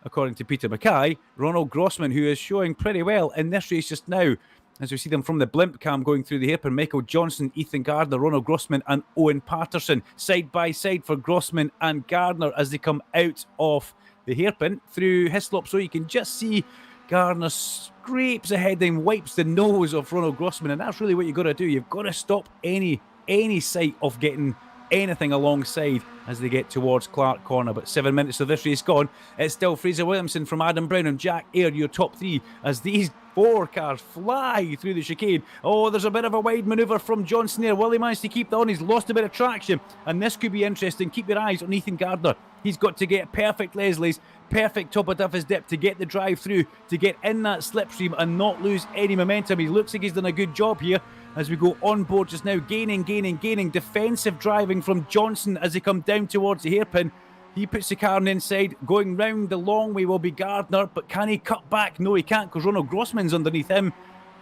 According to Peter Mackay, Ronald Grossman, who is showing pretty well in this race just now, as we see them from the blimp cam going through the hairpin. Michael Johnson, Ethan Gardner, Ronald Grossman and Owen Patterson side by side for Grossman and Gardner as they come out of the hairpin through Hislop. So you can just see Gardner scrapes ahead and wipes the nose of Ronald Grossman, and that's really what you've got to do. You've got to stop any sight of getting anything alongside as they get towards Clark Corner. But 7 minutes of this race gone. It's still Fraser Williamson from Adam Brown and Jack Ayre, your top three, as these 4 cars fly through the chicane. Oh, there's a bit of a wide manoeuvre from Johnson there. Will he manage to keep that on? He's lost a bit of traction, and this could be interesting. Keep your eyes on Ethan Gardner. He's got to get perfect Leslie's, perfect top of Duffy's dip to get the drive through, to get in that slipstream and not lose any momentum. He looks like he's done a good job here as we go on board just now. Gaining. Defensive driving from Johnson as they come down towards the hairpin. He puts the car on the inside. Going round the long way will be Gardner, but can he cut back? No, he can't, because Ronald Grossman's underneath him.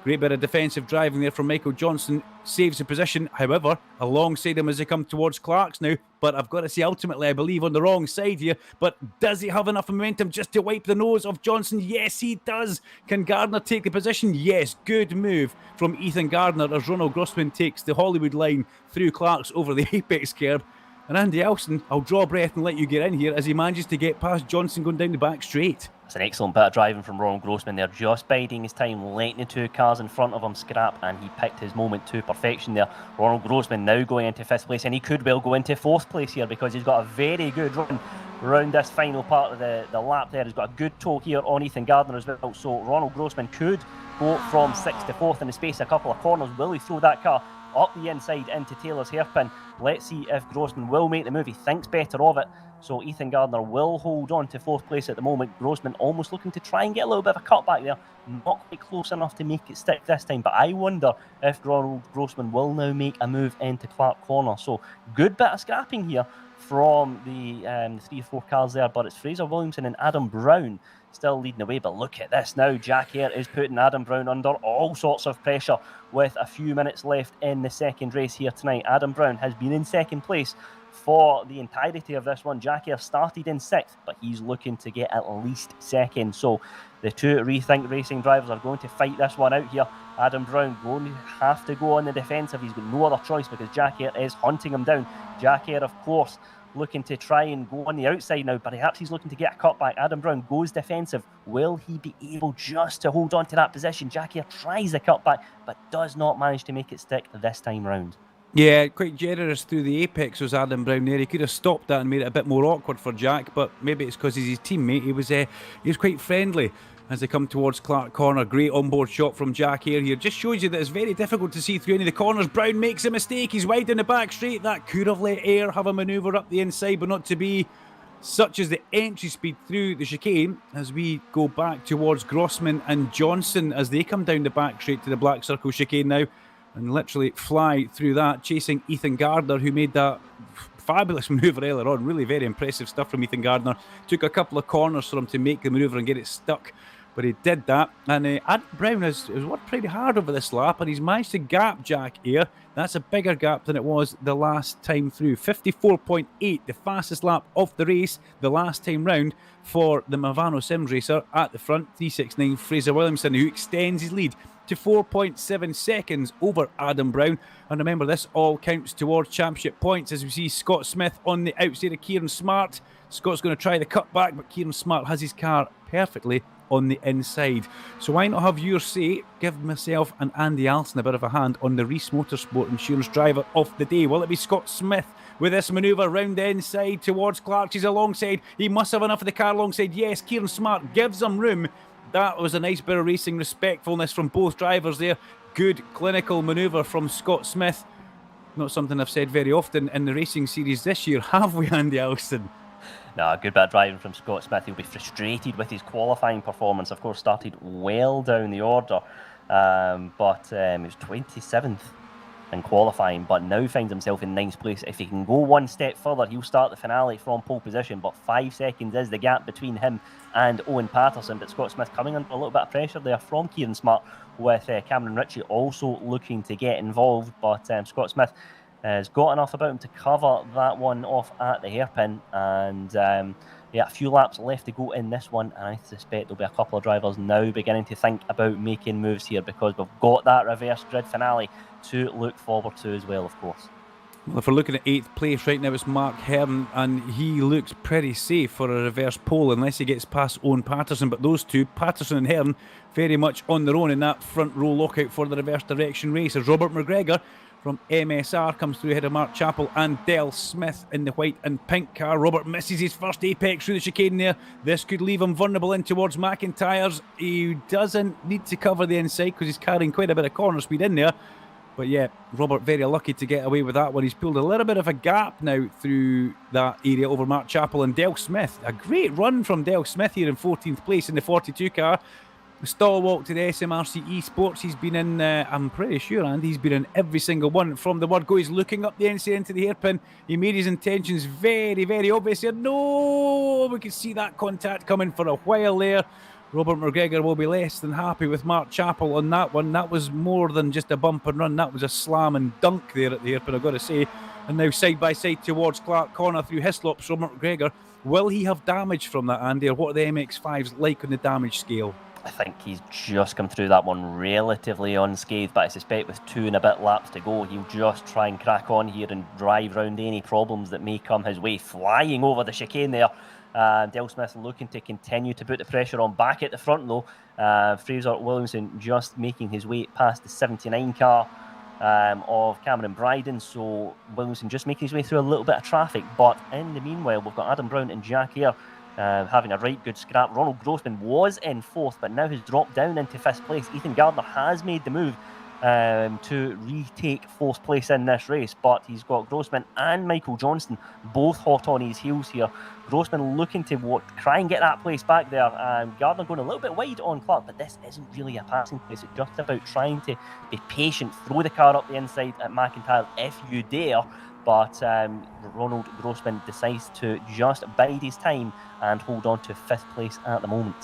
Great bit of defensive driving there from Michael Johnson. Saves the position, however, alongside him as they come towards Clark's now. But I've got to say, ultimately, I believe on the wrong side here. But does he have enough momentum just to wipe the nose of Johnson? Yes, he does. Can Gardner take the position? Yes, good move from Ethan Gardner as Ronald Grossman takes the Hollywood line through Clark's over the apex curb. And Andy Alston, I'll draw breath and let you get in here as he manages to get past Johnson going down the back straight. It's an excellent bit of driving from Ronald Grossman there, just biding his time, letting the 2 cars in front of him scrap, and he picked his moment to perfection there. Ronald Grossman now going into 5th place, and he could well go into 4th place here because he's got a very good run around this final part of the lap there. He's got a good toe here on Ethan Gardner as well, so Ronald Grossman could go from 6th to 4th in the space of a couple of corners. Will he throw that car up the inside into Taylor's hairpin? Let's see if Grossman will make the move. He thinks better of it. So Ethan Gardner will hold on to 4th place at the moment. Grossman almost looking to try and get a little bit of a cutback there. Not quite close enough to make it stick this time. But I wonder if Ronald Grossman will now make a move into Clark Corner. So good bit of scrapping here from the 3 or 4 cars there. But it's Fraser Williamson and Adam Brown still leading the way. But look at this now. Jack Ayre is putting Adam Brown under all sorts of pressure with a few minutes left in the second race here tonight. Adam Brown has been in 2nd place for the entirety of this one. Jack Ayre started in 6th, but he's looking to get at least 2nd. So the 2 Rethink Racing drivers are going to fight this one out here. Adam Brown going to have to go on the defensive. He's got no other choice because Jack Ayre is hunting him down. Jack Ayre, of course, looking to try and go on the outside now. Perhaps he's looking to get a cutback. Adam Brown goes defensive. Will he be able just to hold on to that position? Jack Ayre tries the cutback, but does not manage to make it stick this time round. Yeah, quite generous through the apex was Adam Brown there. He could have stopped that and made it a bit more awkward for Jack, but maybe it's because he's his teammate. He was quite friendly as they come towards Clark Corner. Great onboard shot from Jack Ayre here. Just shows you that it's very difficult to see through any of the corners. Brown makes a mistake. He's wide in the back straight. That could have let Ayre have a manoeuvre up the inside, but not to be. Such as the entry speed through the chicane as we go back towards Grossman and Johnson as they come down the back straight to the Black Circle chicane now. And literally fly through that, chasing Ethan Gardner, who made that fabulous manoeuvre earlier on. Really very impressive stuff from Ethan Gardner. Took a couple of corners for him to make the manoeuvre and get it stuck, but he did that. And Adam Brown has worked pretty hard over this lap, and he's managed to gap Jack Ayre. That's a bigger gap than it was the last time through. 54.8, the fastest lap of the race the last time round for the Movano Sims racer at the front. 369 Fraser Williamson, who extends his lead to 4.7 seconds over Adam Brown. And remember, this all counts towards championship points as we see Scott Smith on the outside of Kieran Smart. Scott's going to try the cutback, but Kieran Smart has his car perfectly on the inside. So why not have your say? Give myself and Andy Alston a bit of a hand on the Reese Motorsport Insurance Driver of the Day. Will it be Scott Smith with this manoeuvre round the inside towards Clark? He's alongside. He must have enough of the car alongside. Yes, Kieran Smart gives him room. That was a nice bit of racing respectfulness from both drivers there. Good clinical manoeuvre from Scott Smith. Not something I've said very often in the racing series this year, have we, Andy Alston? No, a good bit of driving from Scott Smith. He'll be frustrated with his qualifying performance. Of course, started well down the order, but he was 27th in qualifying, but now finds himself in 9th place. If he can go one step further, he'll start the finale from pole position, but 5 seconds is the gap between him and Owen Patterson. But Scott Smith coming under a little bit of pressure there from Kieran Smart, with Cameron Ritchie also looking to get involved, but Scott Smith has got enough about him to cover that one off at the hairpin. And a few laps left to go in this one, and I suspect there'll be a couple of drivers now beginning to think about making moves here, because we've got that reverse grid finale to look forward to as well, of course. Well, if we're looking at 8th place right now, it's Mark Hearn, and he looks pretty safe for a reverse pole unless he gets past Owen Patterson. But those two, Patterson and Hearn, very much on their own in that front row lockout for the reverse direction race as Robert McGregor from MSR comes through ahead of Mark Chappell and Del Smith in the white and pink car. Robert misses his first apex through the chicane there. This could leave him vulnerable in towards McIntyre's. He doesn't need to cover the inside because he's carrying quite a bit of corner speed in there. But yeah, Robert very lucky to get away with that one. He's pulled a little bit of a gap now through that area over Mark Chappell and Del Smith. A great run from Del Smith here in 14th place in the 42 car. Stalwart to the SMRC eSports. He's been in, I'm pretty sure, and he's been in every single one from the word go. He's looking up the inside into the hairpin. He made his intentions very, very obvious here. No, we can see that contact coming for a while there. Robert McGregor will be less than happy with Mark Chappell on that one. That was more than just a bump and run. That was a slam and dunk there at the hairpin, I've got to say. And now side by side towards Clark Corner through Hislops. Robert McGregor, will he have damage from that, Andy? Or what are the MX-5s like on the damage scale? I think he's just come through that one relatively unscathed, but I suspect with 2 and a bit laps to go, he'll just try and crack on here and drive round any problems that may come his way. Flying over the chicane there. Del Smith looking to continue to put the pressure on back at the front though. Fraser Williamson just making his way past the 79 car of Cameron Bryden. So Williamson just making his way through a little bit of traffic. But in the meanwhile, we've got Adam Brown and Jack Eyre having a right good scrap. Ronald Grossman was in 4th, but now has dropped down into 5th place. Ethan Gardner has made the move to retake 4th place in this race, but he's got Grossman and Michael Johnston both hot on his heels here. Grossman looking to try and get that place back there. Gardner going a little bit wide on Clark, but this isn't really a passing place. It's just about trying to be patient, throw the car up the inside at McIntyre if you dare. But Ronald Grossman decides to just bide his time and hold on to 5th place at the moment.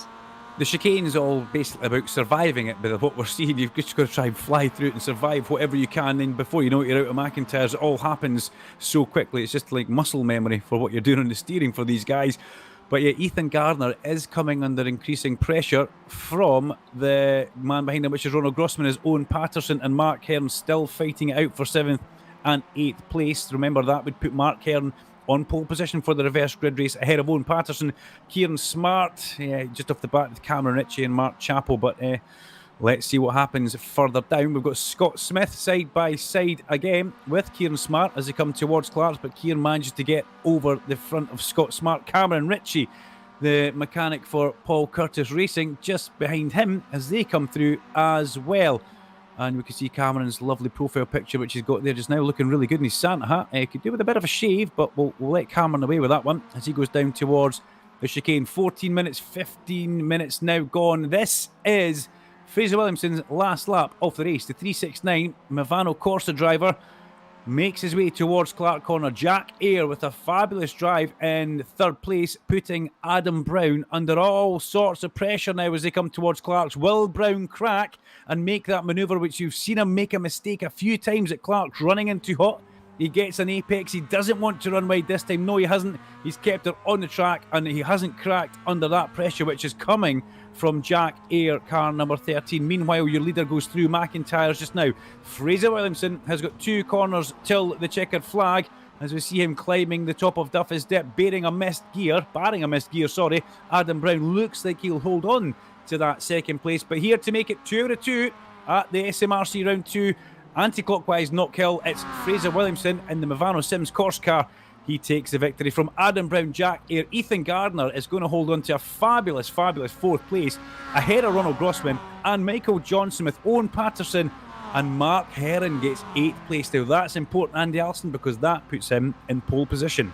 The chicane is all basically about surviving it, but what we're seeing, you've just got to try and fly through it and survive whatever you can. Then before you know it, you're out of McIntyre's. It all happens so quickly. It's just like muscle memory for what you're doing on the steering for these guys. But yeah, Ethan Gardner is coming under increasing pressure from the man behind him, which is Ronald Grossman, his Owen Patterson, and Mark Hearn still fighting it out for 7th and 8th place. Remember, that would put Mark Hearn on pole position for the reverse grid race ahead of Owen Patterson. Kieran Smart, just off the bat with Cameron Ritchie and Mark Chappell, but let's see what happens further down. We've got Scott Smith side by side again with Kieran Smart as they come towards Clark's, but Kieran manages to get over the front of Scott Smart. Cameron Ritchie, the mechanic for Paul Curtis Racing, just behind him as they come through as well. And we can see Cameron's lovely profile picture, which he's got there just now, looking really good in his Santa hat. Could do with a bit of a shave, but we'll let Cameron away with that one as he goes down towards the chicane. 14 minutes, 15 minutes now gone. This is Fraser Williamson's last lap of the race. The 369 Movano Corsa driver makes his way towards Clark Corner. Jack Eyre with a fabulous drive in 3rd place, putting Adam Brown under all sorts of pressure now as they come towards Clark's. Will Brown crack and make that manoeuvre, which you've seen him make a mistake a few times at Clark's, running in too hot? He gets an apex. He doesn't want to run wide this time. No, he hasn't. He's kept it on the track and he hasn't cracked under that pressure, which is coming from Jack Eyre, car number 13. Meanwhile, your leader goes through McIntyre's just now. Fraser Williamson has got 2 corners till the checkered flag as we see him climbing the top of Duffy's Dip, barring a missed gear. Adam Brown looks like he'll hold on to that 2nd place, but here to make it 2 out of 2 at the SMRC round 2 anti-clockwise Knockhill, it's Fraser Williamson in the Movano Sims Corse car. He takes the victory from Adam Brown, Jack Eyre. Ethan Gardner is going to hold on to a fabulous 4th place ahead of Ronald Grossman and Michael Johnson, with Owen Patterson and Mark Hearn gets 8th place. Now that's important, Andy Alston, because that puts him in pole position.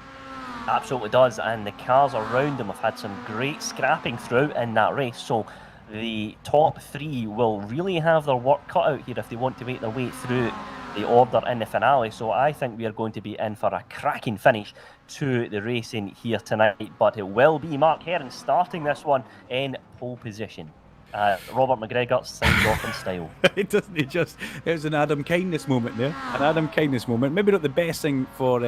Absolutely does, and the cars around him have had some great scrapping throughout in that race, so the top 3 will really have their work cut out here if they want to make their way through the order in the finale. So I think we are going to be in for a cracking finish to the racing here tonight, but it will be Mark Hearn starting this one in pole position. Robert McGregor signs off in style. There's an Adam Kindness moment there. An Adam Kindness moment. Maybe not the best thing for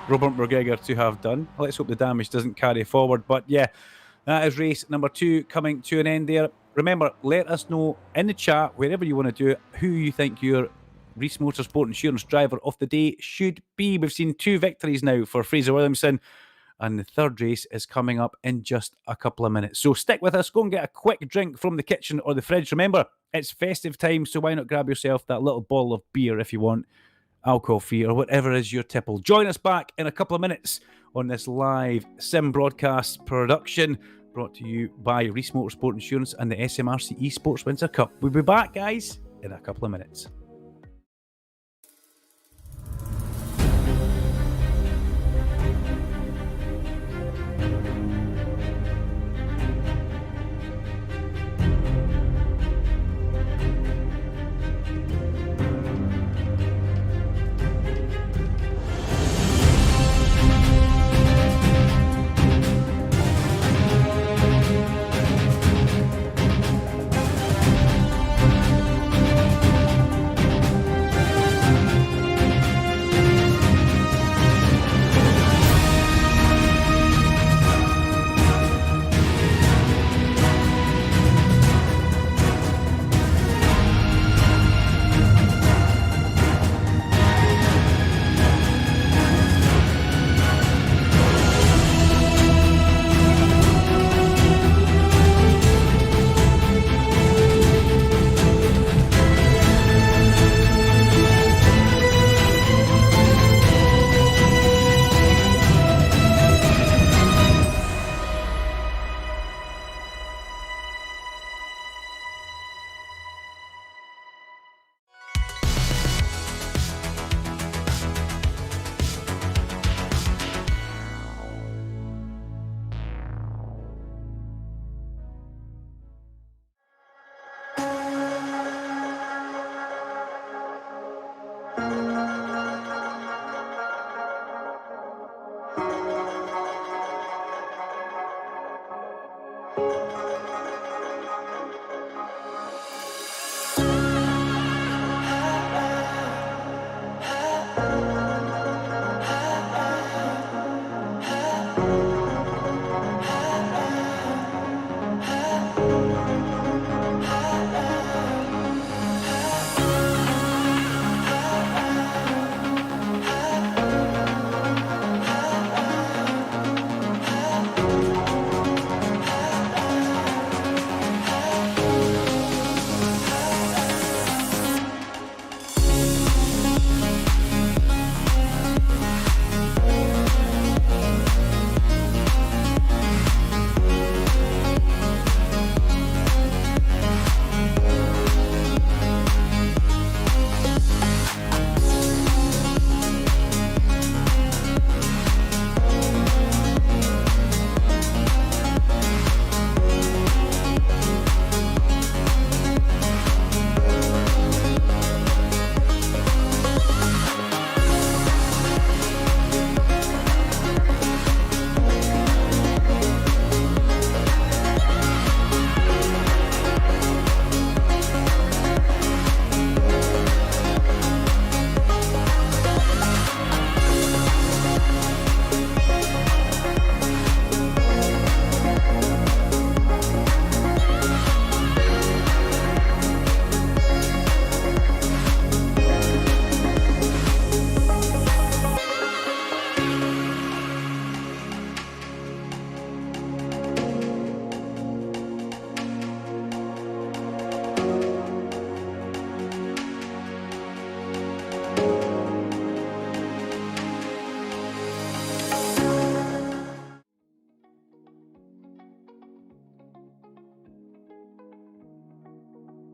Robert McGregor to have done. Let's hope the damage doesn't carry forward. But yeah, that is race number 2 coming to an end there. Remember, let us know in the chat, wherever you want to do it, who you think your Reese Motorsport Insurance Driver of the Day should be. We've seen 2 victories now for Fraser Williamson, and the third race is coming up in just a couple of minutes. So stick with us, go and get a quick drink from the kitchen or the fridge. Remember, it's festive time, so why not grab yourself that little bottle of beer if you want, alcohol-free or whatever is your tipple. Join us back in a couple of minutes on this live sim broadcast production brought to you by Reese Motorsport Insurance and the SMRC eSports Winter Cup. We'll be back, guys, in a couple of minutes.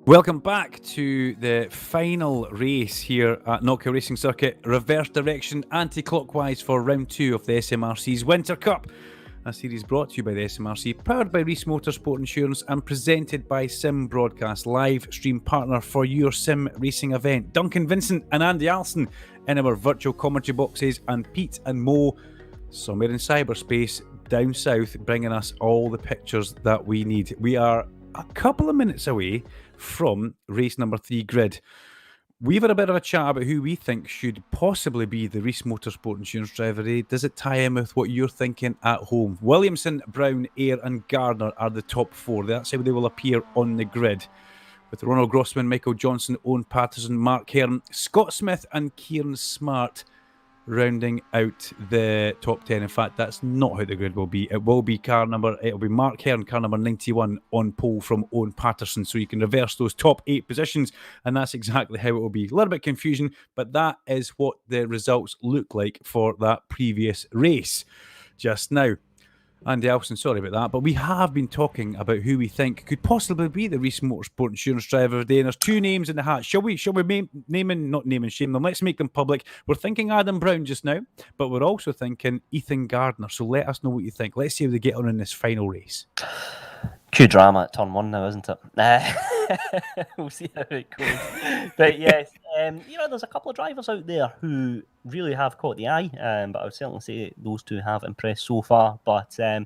Welcome back to the final race here at Knockhill Racing Circuit. Reverse direction, anti-clockwise for round 2 of the SMRC's Winter Cup. A series brought to you by the SMRC, powered by Reese Motorsport Insurance and presented by Sim Broadcast, live stream partner for your sim racing event. Duncan, Vincent and Andy Alston in our virtual commentary boxes, and Pete and Mo somewhere in cyberspace down south bringing us all the pictures that we need. We are a couple of minutes away from race number 3 grid. We've had a bit of a chat about who we think should possibly be the Reese Motorsport Insurance Driver. Does it tie in with what you're thinking at home? Williamson, Brown, Ayre and Gardner are the top 4. That's how they will appear on the grid. with Ronald Grossman, Michael Johnson, Owen Patterson, Mark Hearn, Scott Smith and Kieran Smart rounding out the top 10. In fact, that's not how the grid will be. It'll be Mark Hearn, car number 91 on pole from Owen Patterson. So you can reverse those top 8 positions, and that's exactly how it will be. A little bit confusion, but that is what the results look like for that previous race just now. Andy Alston, sorry about that, but we have been talking about who we think could possibly be the Reese Motorsport Insurance Driver of the Day, and there's 2 names in the hat. Shall we not name and shame them? Let's make them public. We're thinking Adam Brown just now, but we're also thinking Ethan Gardner. So let us know what you think. Let's see how they get on in this final race. Cue drama at turn 1 now, isn't it? We'll see how it goes. But yes, there's a couple of drivers out there who really have caught the eye, but I would certainly say those 2 have impressed so far. But I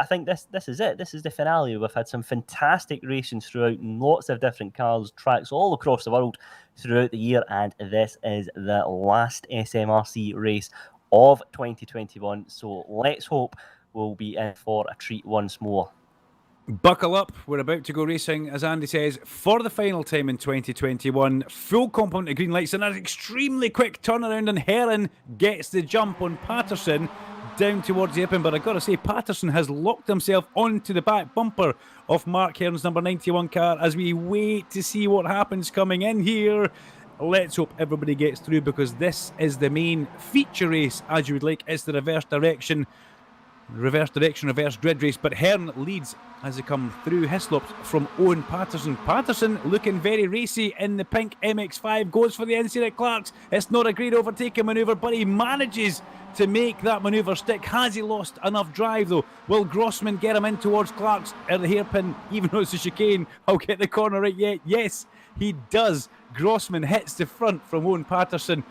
think this is it. This is the finale. We've had some fantastic racing throughout, lots of different cars, tracks all across the world throughout the year, and this is the last SMRC race of 2021. So let's hope we'll be in for a treat once more. Buckle up, we're about to go racing, as Andy says, for the final time in 2021. Full complement of green lights and an extremely quick turnaround, and Heron gets the jump on Patterson down towards the apron. But I've got to say, Patterson has locked himself onto the back bumper of Mark Heron's number 91 car as we wait to see what happens coming in here. Let's hope everybody gets through, because this is the main feature race, as you would like. It's the reverse grid race, but Hearn leads as they come through Hislop's from Owen Patterson. Patterson looking very racy in the pink MX-5, goes for the inside at Clark's. It's not a great overtaking manoeuvre, but he manages to make that manoeuvre stick. Has he lost enough drive though? Will Grossman get him in towards Clark's at the hairpin, even though it's a chicane? I'll get the corner right yet. Yes, he does. Grossman hits the front from Owen Patterson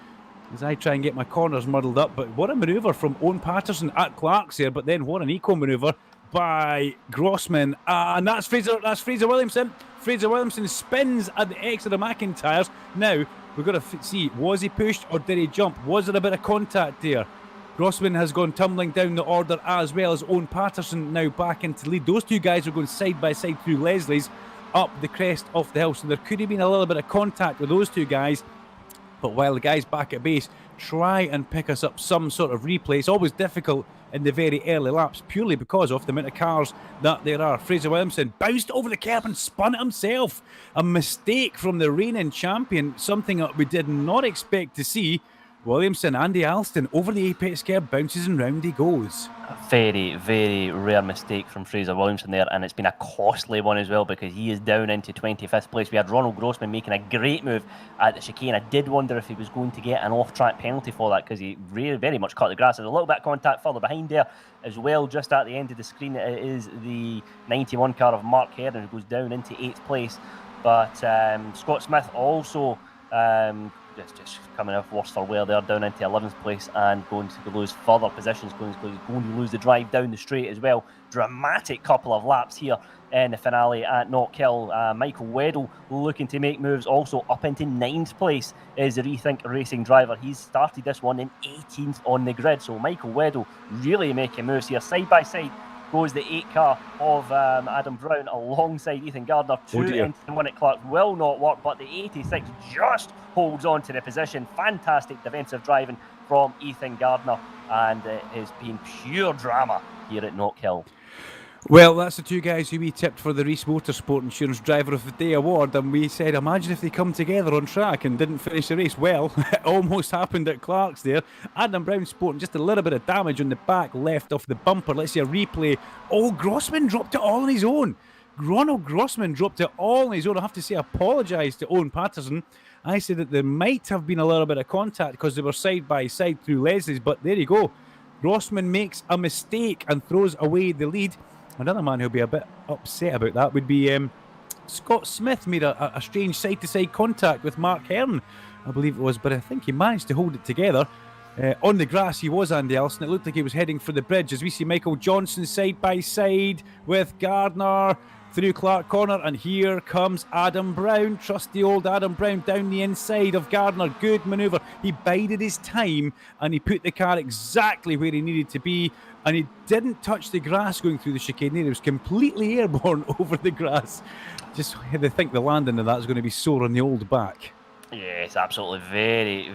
as I try and get my corners muddled up. But what a manoeuvre from Owen Patterson at Clark's here. But then what an eco manoeuvre by Grossman. And that's Fraser Williamson. Fraser Williamson spins at the exit of McIntyre's. Now, we've got to see, was he pushed or did he jump? Was there a bit of contact there? Grossman has gone tumbling down the order, as well as Owen Patterson now back into lead. Those 2 guys are going side by side through Leslie's up the crest of the hill. So there could have been a little bit of contact with those 2 guys. But while the guys back at base try and pick us up some sort of replay, it's always difficult in the very early laps, purely because of the amount of cars that there are. Fraser Williamson bounced over the curb and spun it himself. A mistake from the reigning champion, something that we did not expect to see. Williamson, Andy Alston, over the apex curb, bounces and round he goes. A very, very rare mistake from Fraser Williamson there, and it's been a costly one as well, because he is down into 25th place. We had Ronald Grossman making a great move at the chicane. I did wonder if he was going to get an off-track penalty for that, because he really very much cut the grass. There's a little bit of contact further behind there as well, just at the end of the screen. It is the 91 car of Mark Hearn who goes down into 8th place. But Scott Smith also just coming off worse for wear there, down into 11th place and going to lose further positions, going to lose the drive down the straight as well. Dramatic couple of laps here in the finale at Knockhill. Michael Weddle looking to make moves, also up into 9th place is the Rethink Racing driver. He's started this one in 18th on the grid, so Michael Weddle really making moves here. Side by side goes the 8 car of Adam Brown alongside Ethan Gardner. 2 into 1 at Clark will not work, but the 86 just holds on to the position. Fantastic defensive driving from Ethan Gardner, and it has been pure drama here at Knockhill. Well, that's the 2 guys who we tipped for the Reese Motorsport Insurance Driver of the Day award, and we said, imagine if they come together on track and didn't finish the race. Well, it almost happened at Clark's there. Adam Brown sporting just a little bit of damage on the back left of the bumper. Let's see a replay. Oh, Grossman dropped it all on his own. Ronald Grossman dropped it all on his own. I have to say, I apologise to Owen Patterson. I said that there might have been a little bit of contact because they were side by side through Leslie's, but there you go. Grossman makes a mistake and throws away the lead. Another man who'll be a bit upset about that would be Scott Smith. Made a strange side-to-side contact with Mark Hearn, I believe it was, but I think he managed to hold it together. On the grass he was, Andy Alston. It looked like he was heading for the bridge as we see Michael Johnson side by side with Gardner through Clark Corner, and here comes Adam Brown, trusty old Adam Brown, down the inside of Gardner. Good manoeuvre. He bided his time and he put the car exactly where he needed to be, and he didn't touch the grass going through the chicane there. He was completely airborne over the grass. Just they think the landing of that is going to be sore on the old back. Yes, absolutely.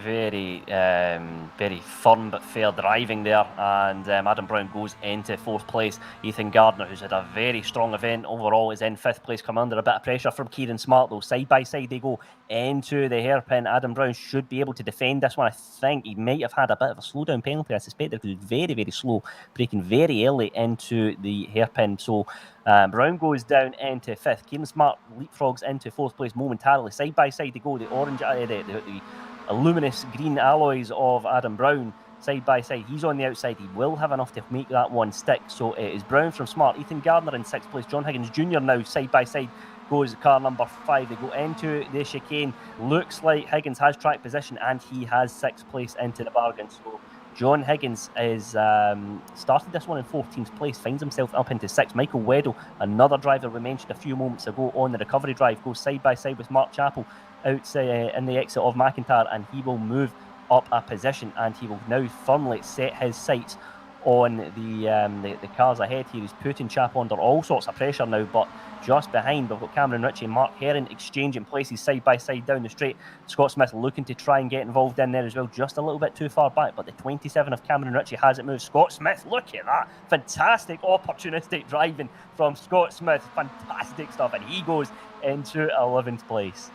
Very firm but fair driving there. And Adam Brown goes into 4th place. Ethan Gardner, who's had a very strong event overall, is in 5th place, coming under a bit of pressure from Kieran Smart, though. Side by side they go into the hairpin. Adam Brown should be able to defend this one. I think he might have had a bit of a slowdown penalty. I suspect that he was very slow, breaking very early into the hairpin. So Brown goes down into 5th. Kieran Smart leapfrogs into 4th place momentarily. Side by side they go. The orange, the luminous green alloys of Adam Brown side by side. He's on the outside. He will have enough to make that one stick. So it is Brown from Smart. Ethan Gardner in 6th place. John Higgins Jr. now side by side goes car number 5. They go into the chicane. Looks like Higgins has track position and he has 6th place into the bargain. So John Higgins is started this one in 14th place, finds himself up into 6th. Michael Weddle, another driver we mentioned a few moments ago on the recovery drive, goes side by side with Mark Chappell outside in the exit of McIntyre, and he will move up a position, and he will now firmly set his sights on the cars ahead here. He's putting Chap under all sorts of pressure now, but just behind we've got Cameron Ritchie and Mark Heron exchanging places side by side down the straight. Scott Smith looking to try and get involved in there as well, just a little bit too far back, but the 27 of Cameron Ritchie has it moved. Scott Smith, look at that, fantastic opportunistic driving from Scott Smith, fantastic stuff, and he goes into 11th place.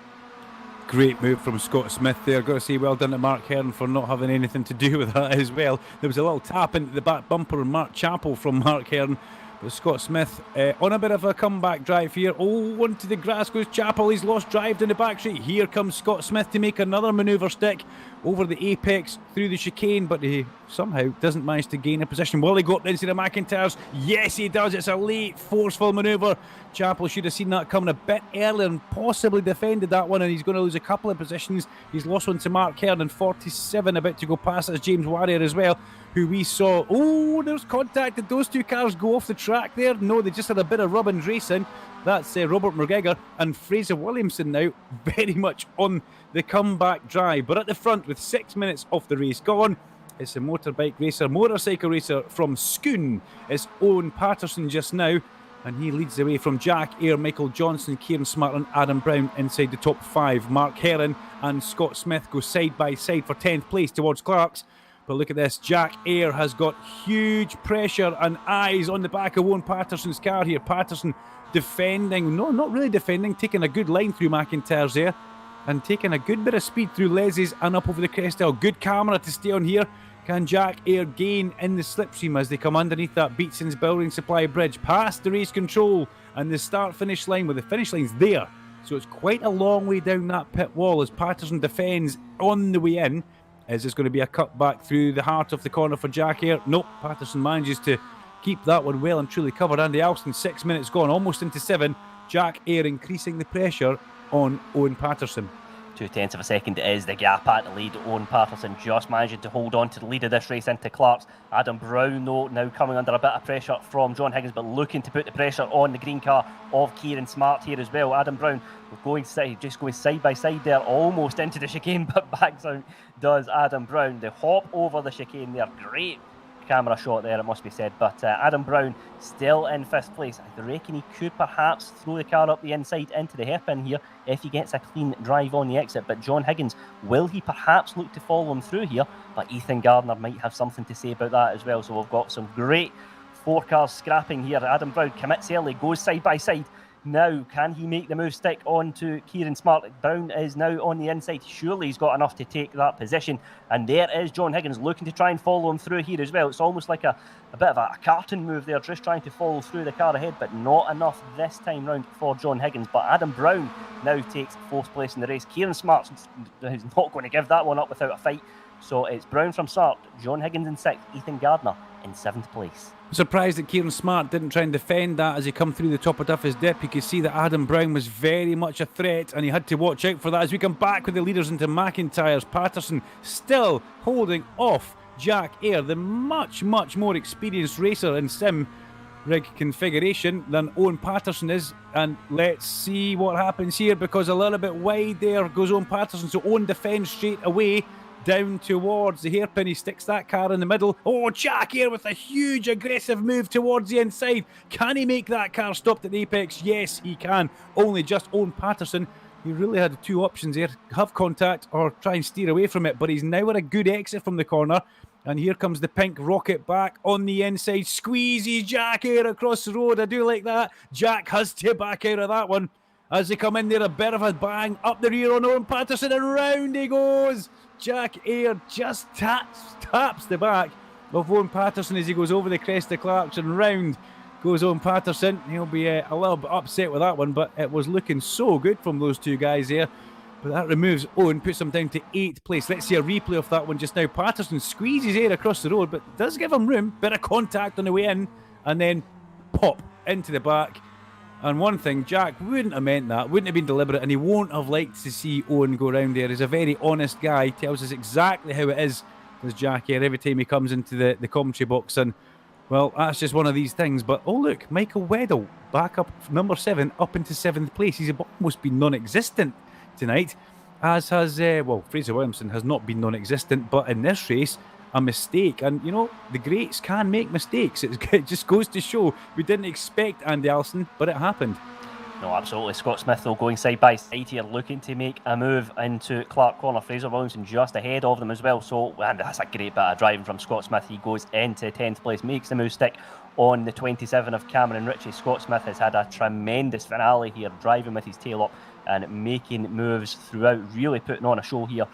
Great move from Scott Smith there. Got to say well done to Mark Hearn for not having anything to do with that as well. There was a little tap into the back bumper of Mark Chappell from Mark Hearn. But Scott Smith on a bit of a comeback drive here. Oh, onto the grass goes Chappell. He's lost drive down the back straight. Here comes Scott Smith to make another manoeuvre stick over the apex through the chicane, but he somehow doesn't manage to gain a position. Will he go up into the McIntyres? Yes, he does. It's a late, forceful manoeuvre. Chappell should have seen that coming a bit earlier and possibly defended that one, and he's going to lose a couple of positions. He's lost one to Mark Hearn in 47, about to go past us. James Warrior as well, who we saw. Oh, there's contact. Did those two cars go off the track there? No, they just had a bit of rub and racing. That's Robert McGregor and Fraser Williamson now very much on the comeback drive. But at the front with 6 minutes of the race gone, it's a motorcycle racer from Scone. It's Owen Patterson just now. And he leads the way from Jack Eyre, Michael Johnson, Kieran Smart and Adam Brown inside the top 5. Mark Heron and Scott Smith go side by side for 10th place towards Clark's. But look at this, Jack Eyre has got huge pressure and eyes on the back of Owen Patterson's car here. Patterson defending, no, not really defending, taking a good line through McIntyre's there and taking a good bit of speed through Les's and up over the Crestel. Good camera to stay on here. Can Jack Eyre gain in the slipstream as they come underneath that Beatson's Building Supply Bridge, past the race control and the start-finish line, where the finish line's there. So it's quite a long way down that pit wall as Patterson defends on the way in. Is this going to be a cut back through the heart of the corner for Jack Eyre? Nope, Patterson manages to keep that one well and truly covered. Andy Alston, 6 minutes gone, almost into 7. Jack Eyre increasing the pressure on Owen Patterson. 0.2 of a second is the gap at the lead. Owen Patterson just managing to hold on to the lead of this race into Clark's. Adam Brown, though, now coming under a bit of pressure from John Higgins, but looking to put the pressure on the green car of Kieran Smart here as well. Adam Brown going side by side there, almost into the chicane, but backs out does Adam Brown. The hop over the chicane there, great camera shot there, it must be said. But Adam Brown still in 5th place. I reckon he could perhaps throw the car up the inside into the hairpin here if he gets a clean drive on the exit. But John Higgins, will he perhaps look to follow him through here? But Ethan Gardner might have something to say about that as well. So we've got some great 4 cars scrapping here. Adam Brown commits early, goes side by side. Now, can he make the move stick onto Kieran Smart? Brown is now on the inside. Surely he's got enough to take that position. And there is John Higgins looking to try and follow him through here as well. It's almost like a bit of a carton move there, just trying to follow through the car ahead, but not enough this time round for John Higgins. But Adam Brown now takes 4th place in the race. Kieran Smart is not going to give that one up without a fight. So it's Brown from start, John Higgins in 6th, Ethan Gardner in 7th place. Surprised that Kieran Smart didn't try and defend that as he come through the top of Duffy's Dip. You could see that Adam Brown was very much a threat and he had to watch out for that as we come back with the leaders into McIntyre's. Patterson still holding off Jack Eyre, the much more experienced racer in sim rig configuration than Owen Patterson is. And let's see what happens here, because a little bit wide there goes Owen Patterson, so Owen defends straight away. down towards the hairpin. He sticks that car in the middle. Oh, Jack Air with a huge aggressive move towards the inside. Can he make that car stop at the apex? Yes, he can. Only just Owen Patterson. He really had two options here. Have contact or try and steer away from it. But he's now at a good exit from the corner. And here comes the pink rocket back on the inside. Squeezes Jack Air across the road. I do like that. Jack has to back out of that one. As they come in there, a bit of a bang up the rear on Owen Patterson, and round he goes. Jack Air just taps the back of Owen Patterson as he goes over the crest of Clarkson. Round goes Owen Patterson. He'll be a little bit upset with that one, but it was looking so good from those two guys there. But that removes Owen, puts him down to 8th place. Let's see a replay of that one just now. Patterson squeezes Air across the road, but does give him room. Bit of contact on the way in, and then pop into the back. And one thing, Jack wouldn't have meant that, wouldn't have been deliberate, and he won't have liked to see Owen go round there. He's a very honest guy, tells us exactly how it is, as Jack Air, every time he comes into the commentary box. And, well, that's just one of these things. But, oh, look, Michael Weddle, back up, number 7, up into 7th place. He's almost been non-existent tonight, as has, Fraser Williamson has not been non-existent, but in this race, a mistake. And, you know, the greats can make mistakes. It just goes to show we didn't expect Andy Alston, but it happened. No, absolutely. Scott Smith, though, going side by side here, looking to make a move into Clark Corner. Fraser Williamson just ahead of them as well. So, and that's a great bit of driving from Scott Smith. He goes into 10th place, makes the move stick on the 27 of Cameron Ritchie. Scott Smith has had a tremendous finale here, driving with his tail up and making moves throughout, really putting on a show here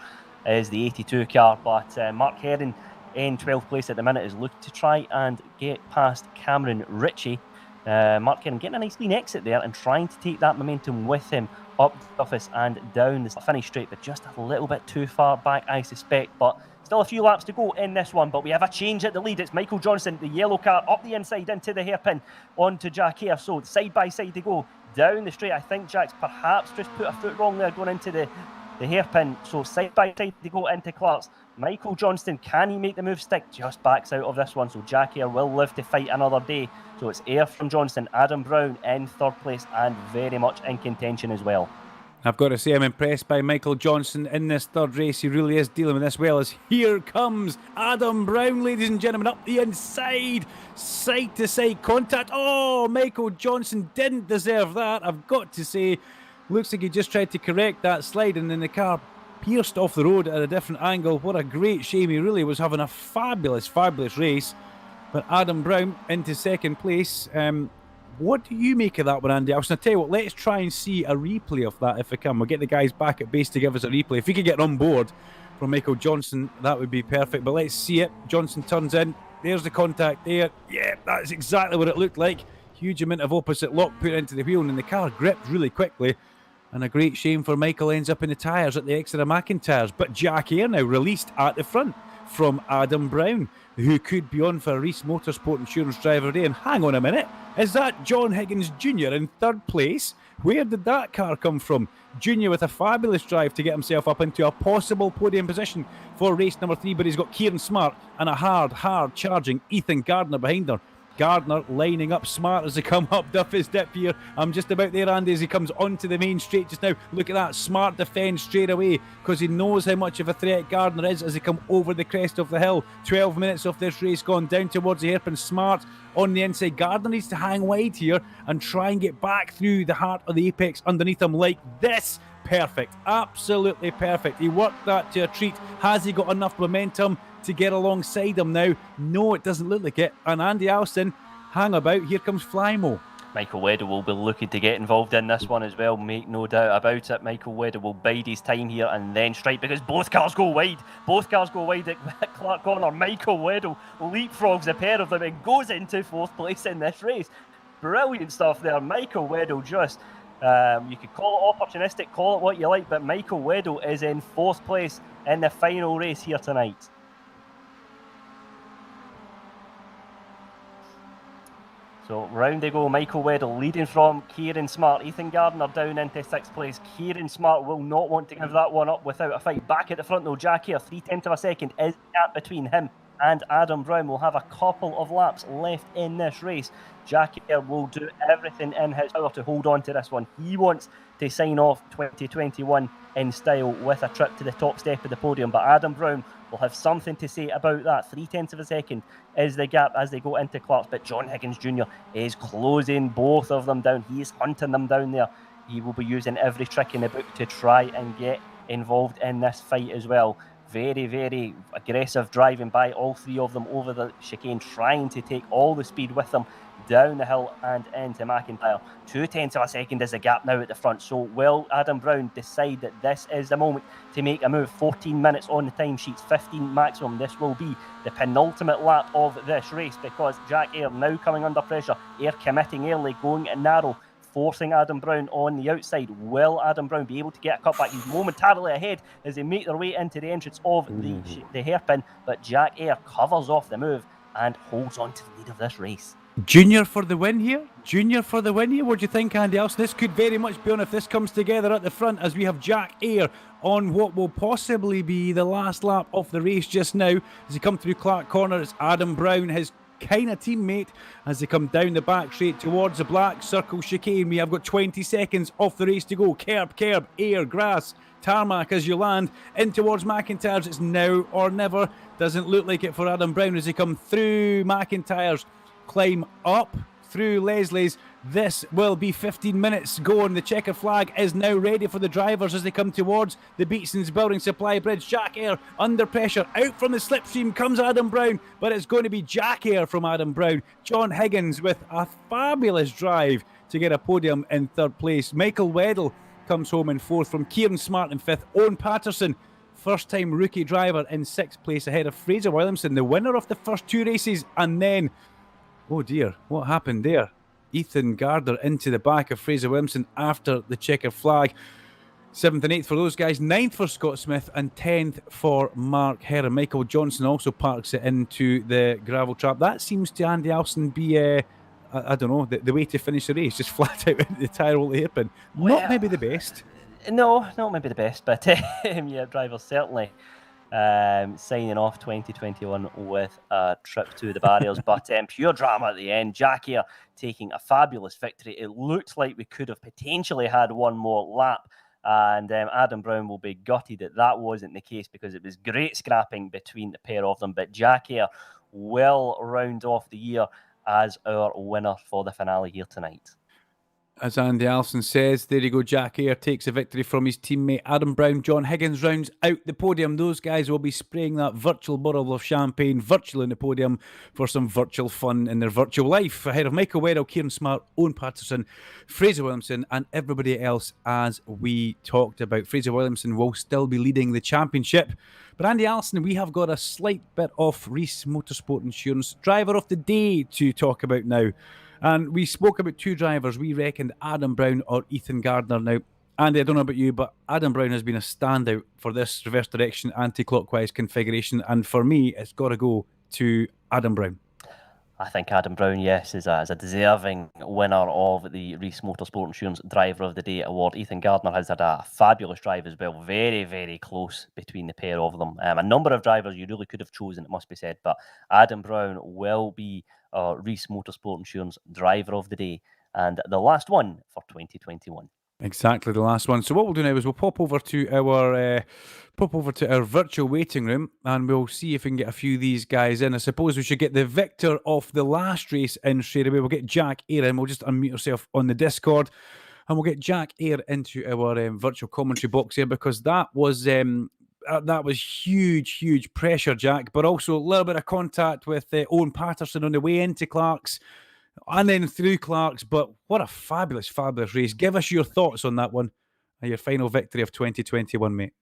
is the 82 car. But Mark Herring in 12th place at the minute is looking to try and get past Cameron Ritchie. Mark Herring getting a nice clean exit there and trying to take that momentum with him up the office and down the finish straight, but just a little bit too far back, I suspect. But still a few laps to go in this one, but we have a change at the lead. It's Michael Johnson, the yellow car, up the inside into the hairpin onto Jack Air. So side by side they go down the straight. I think Jack's perhaps just put a foot wrong there going into the hairpin. So side by side they go into Clark's. Michael Johnston, can he make the move stick? Just backs out of this one. So Jack Air will live to fight another day. So it's Air from Johnston, Adam Brown in 3rd place and very much in contention as well. I've got to say I'm impressed by Michael Johnson in this 3rd race. He really is dealing with this well, as here comes Adam Brown, ladies and gentlemen, up the inside. Side to side contact. Oh, Michael Johnson didn't deserve that, I've got to say. Looks like he just tried to correct that slide and then the car pierced off the road at a different angle. What a great shame. He really was having a fabulous race. But Adam Brown into 2nd place. What do you make of that one, Andy? I was going to tell you what, let's try and see a replay of that if we can. We'll get the guys back at base to give us a replay. If we could get on board from Michael Johnson, that would be perfect. But let's see it. Johnson turns in. There's the contact there. Yeah, that's exactly what it looked like. Huge amount of opposite lock put into the wheel, and the car gripped really quickly. And a great shame for Michael ends up in the tyres at the exit of McIntyre's. But Jack Air now released at the front from Adam Brown, who could be on for a Reese Motorsport Insurance Driver Day. And hang on a minute, is that John Higgins Jr. in 3rd place? Where did that car come from? Junior with a fabulous drive to get himself up into a possible podium position for race number 3, but he's got Kieran Smart and a hard charging Ethan Gardner behind her. Gardner lining up Smart as they come up Duffy's dip here. I'm just about there, Andy, as he comes onto the main straight just now. Look at that, Smart defends straight away because he knows how much of a threat Gardner is as they come over the crest of the hill. 12 minutes of this race gone down towards the hairpin. Smart on the inside. Gardner needs to hang wide here and try and get back through the heart of the apex underneath him like this. Perfect, absolutely perfect. He worked that to a treat. Has he got enough momentum to get alongside him now? No, it doesn't look like it. And Andy Alston, hang about, here comes Flymo. Michael Weddle will be looking to get involved in this one as well, make no doubt about it. Michael Weddle will bide his time here and then strike because both cars go wide. Both cars go wide at Clark Corner. Michael Weddle leapfrogs a pair of them and goes into 4th place in this race. Brilliant stuff there. Michael Weddle just, you could call it opportunistic, call it what you like, but Michael Weddle is in 4th place in the final race here tonight. So round they go, Michael Weddle leading from Kieran Smart. Ethan Gardner down into 6th place. Kieran Smart will not want to give that one up without a fight. Back at the front though, Jack Air, 3/10 of a second is the gap between him and Adam Brown. Will have a couple of laps left in this race. Jack Air will do everything in his power to hold on to this one. He wants to sign off 2021 in style with a trip to the top step of the podium. But Adam Brown will have something to say about that. 0.3 of a second is the gap as they go into Clark's, but John Higgins Jr. is closing both of them down. He is hunting them down there. He will be using every trick in the book to try and get involved in this fight as well. Very, very aggressive driving by all three of them over the chicane, trying to take all the speed with them down the hill and into McIntyre. 0.2 of a second is the gap now at the front. So will Adam Brown decide that this is the moment to make a move? 14 minutes on the timesheets, 15 maximum. This will be the penultimate lap of this race, because Jack Eyre now coming under pressure. Eyre committing early, going narrow, forcing Adam Brown on the outside. Will Adam Brown be able to get a cutback? He's momentarily ahead as they make their way into the entrance of the hairpin, but Jack Eyre covers off the move and holds on to the lead of this race. Junior for the win here? Junior for the win here? What do you think, Andy Alston? This could very much be on if this comes together at the front, as we have Jack Eyre on what will possibly be the last lap of the race just now. As he comes through Clark Corner, it's Adam Brown, his kind of teammate, as they come down the back straight towards the black circle chicane. We have got 20 seconds off the race to go. Curb, air, grass, tarmac as you land in towards McIntyre's. It's now or never. Doesn't look like it for Adam Brown as they come through McIntyre's, climb up through Leslie's. This will be 15 minutes going. The checker flag is now ready for the drivers as they come towards the Beatson's Building Supply Bridge. Jack Eyre under pressure. Out from the slipstream comes Adam Brown, but it's going to be Jack Eyre from Adam Brown. John Higgins with a fabulous drive to get a podium in third place. Michael Weddle comes home in fourth from Kieran Smart in fifth. Owen Patterson, first time rookie driver, in sixth place ahead of Fraser Williamson, the winner of the first two races. And then, oh dear, what happened there? Ethan Gardner into the back of Fraser Williamson after the checker flag. 7th and 8th for those guys, 9th for Scott Smith, and 10th for Mark Heron. Michael Johnson also parks it into the gravel trap. That seems to Andy Alston be, I don't know, the way to finish the race, just flat out into the Tyrrell hairpin. Well, not maybe the best. No, not maybe the best, but yeah, drivers certainly signing off 2021 with a trip to the barriers. But pure drama at the end. Jack Eyre taking a fabulous victory. It looked like we could have potentially had one more lap, and Adam Brown will be gutted that wasn't the case, because it was great scrapping between the pair of them. But Jack Eyre will round off the year as our winner for the finale here tonight. As Andy Alston says, there you go, Jack Eyre takes a victory from his teammate Adam Brown. John Higgins rounds out the podium. Those guys will be spraying that virtual bottle of champagne virtually on the podium for some virtual fun in their virtual life. Ahead of Michael Weddle, Kieran Smart, Owen Patterson, Fraser Williamson and everybody else as we talked about. Fraser Williamson will still be leading the championship. But Andy Alston, we have got a slight bit of Reece Motorsport Insurance Driver of the Day to talk about now. And we spoke about two drivers. We reckoned Adam Brown or Ethan Gardner. Now, Andy, I don't know about you, but Adam Brown has been a standout for this reverse direction anti-clockwise configuration. And for me, it's got to go to Adam Brown. I think Adam Brown, yes, is a deserving winner of the Reece Motorsport Insurance Driver of the Day award. Ethan Gardner has had a fabulous drive as well. Very, very close between the pair of them. A number of drivers you really could have chosen, it must be said. But Adam Brown will be Reece Motorsport Insurance Driver of the Day, and the last one for 2021. Exactly, the last one. So what we'll do now is we'll pop over to our virtual waiting room, and we'll see if we can get a few of these guys in. I suppose we should get the victor of the last race in straight away. We'll get Jack Eyre in. We'll just unmute yourself on the Discord, and we'll get Jack Eyre into our virtual commentary box here, because that was huge pressure, Jack, but also a little bit of contact with Owen Patterson on the way into Clark's and then through Clark's. But what a fabulous race. Give us your thoughts on that one, your final victory of 2021, mate.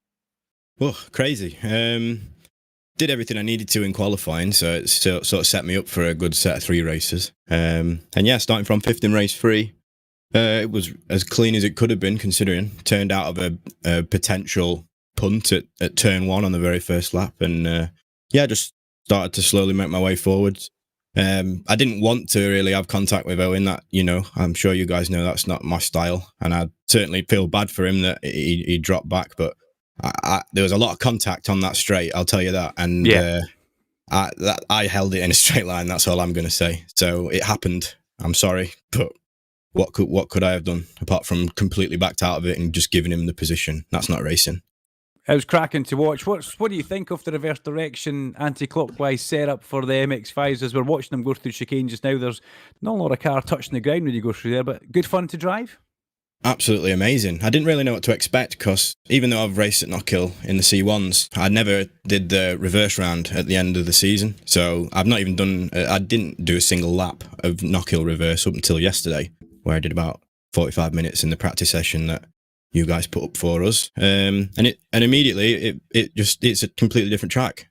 Well, crazy. Did everything I needed to in qualifying, so it sort of set me up for a good set of 3 races. And yeah, starting from 5th in race 3, it was as clean as it could have been, considering. Turned out of a potential punt at turn 1 on the very first lap, and yeah, just started to slowly make my way forwards. I didn't want to really have contact with Owen. That, you know, I'm sure you guys know that's not my style, and I certainly feel bad for him that he dropped back, but there was a lot of contact on that straight, I'll tell you that, and yeah. I held it in a straight line, that's all I'm going to say. So it happened, I'm sorry, but what could I have done apart from completely backed out of it and just giving him the position? That's not racing. It was cracking to watch. What do you think of the reverse direction anti-clockwise setup for the MX-5s as we're watching them go through chicane just now? There's not a lot of car touching the ground when you go through there, but good fun to drive. Absolutely amazing. I didn't really know what to expect because even though I've raced at Knockhill in the C1s, I never did the reverse round at the end of the season. So I've not even done, I didn't do a single lap of Knockhill reverse up until yesterday, where I did about 45 minutes in the practice session that you guys put up for us. And immediately it's a completely different track.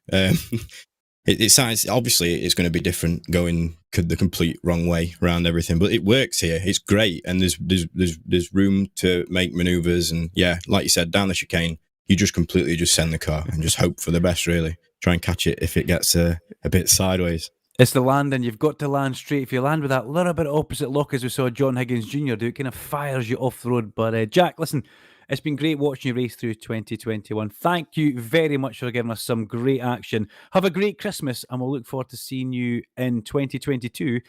It sounds, obviously it's going to be different going the complete wrong way around everything, but it works here. It's great, and there's room to make manoeuvres, and yeah, like you said, down the chicane, you just completely just send the car and just hope for the best. Really, try and catch it if it gets a bit sideways. It's the landing. You've got to land straight. If you land with that little bit of opposite lock, as we saw John Higgins Jr. do, it kind of fires you off the road. But Jack, listen, it's been great watching you race through 2021. Thank you very much for giving us some great action. Have a great Christmas, and we'll look forward to seeing you in 2022.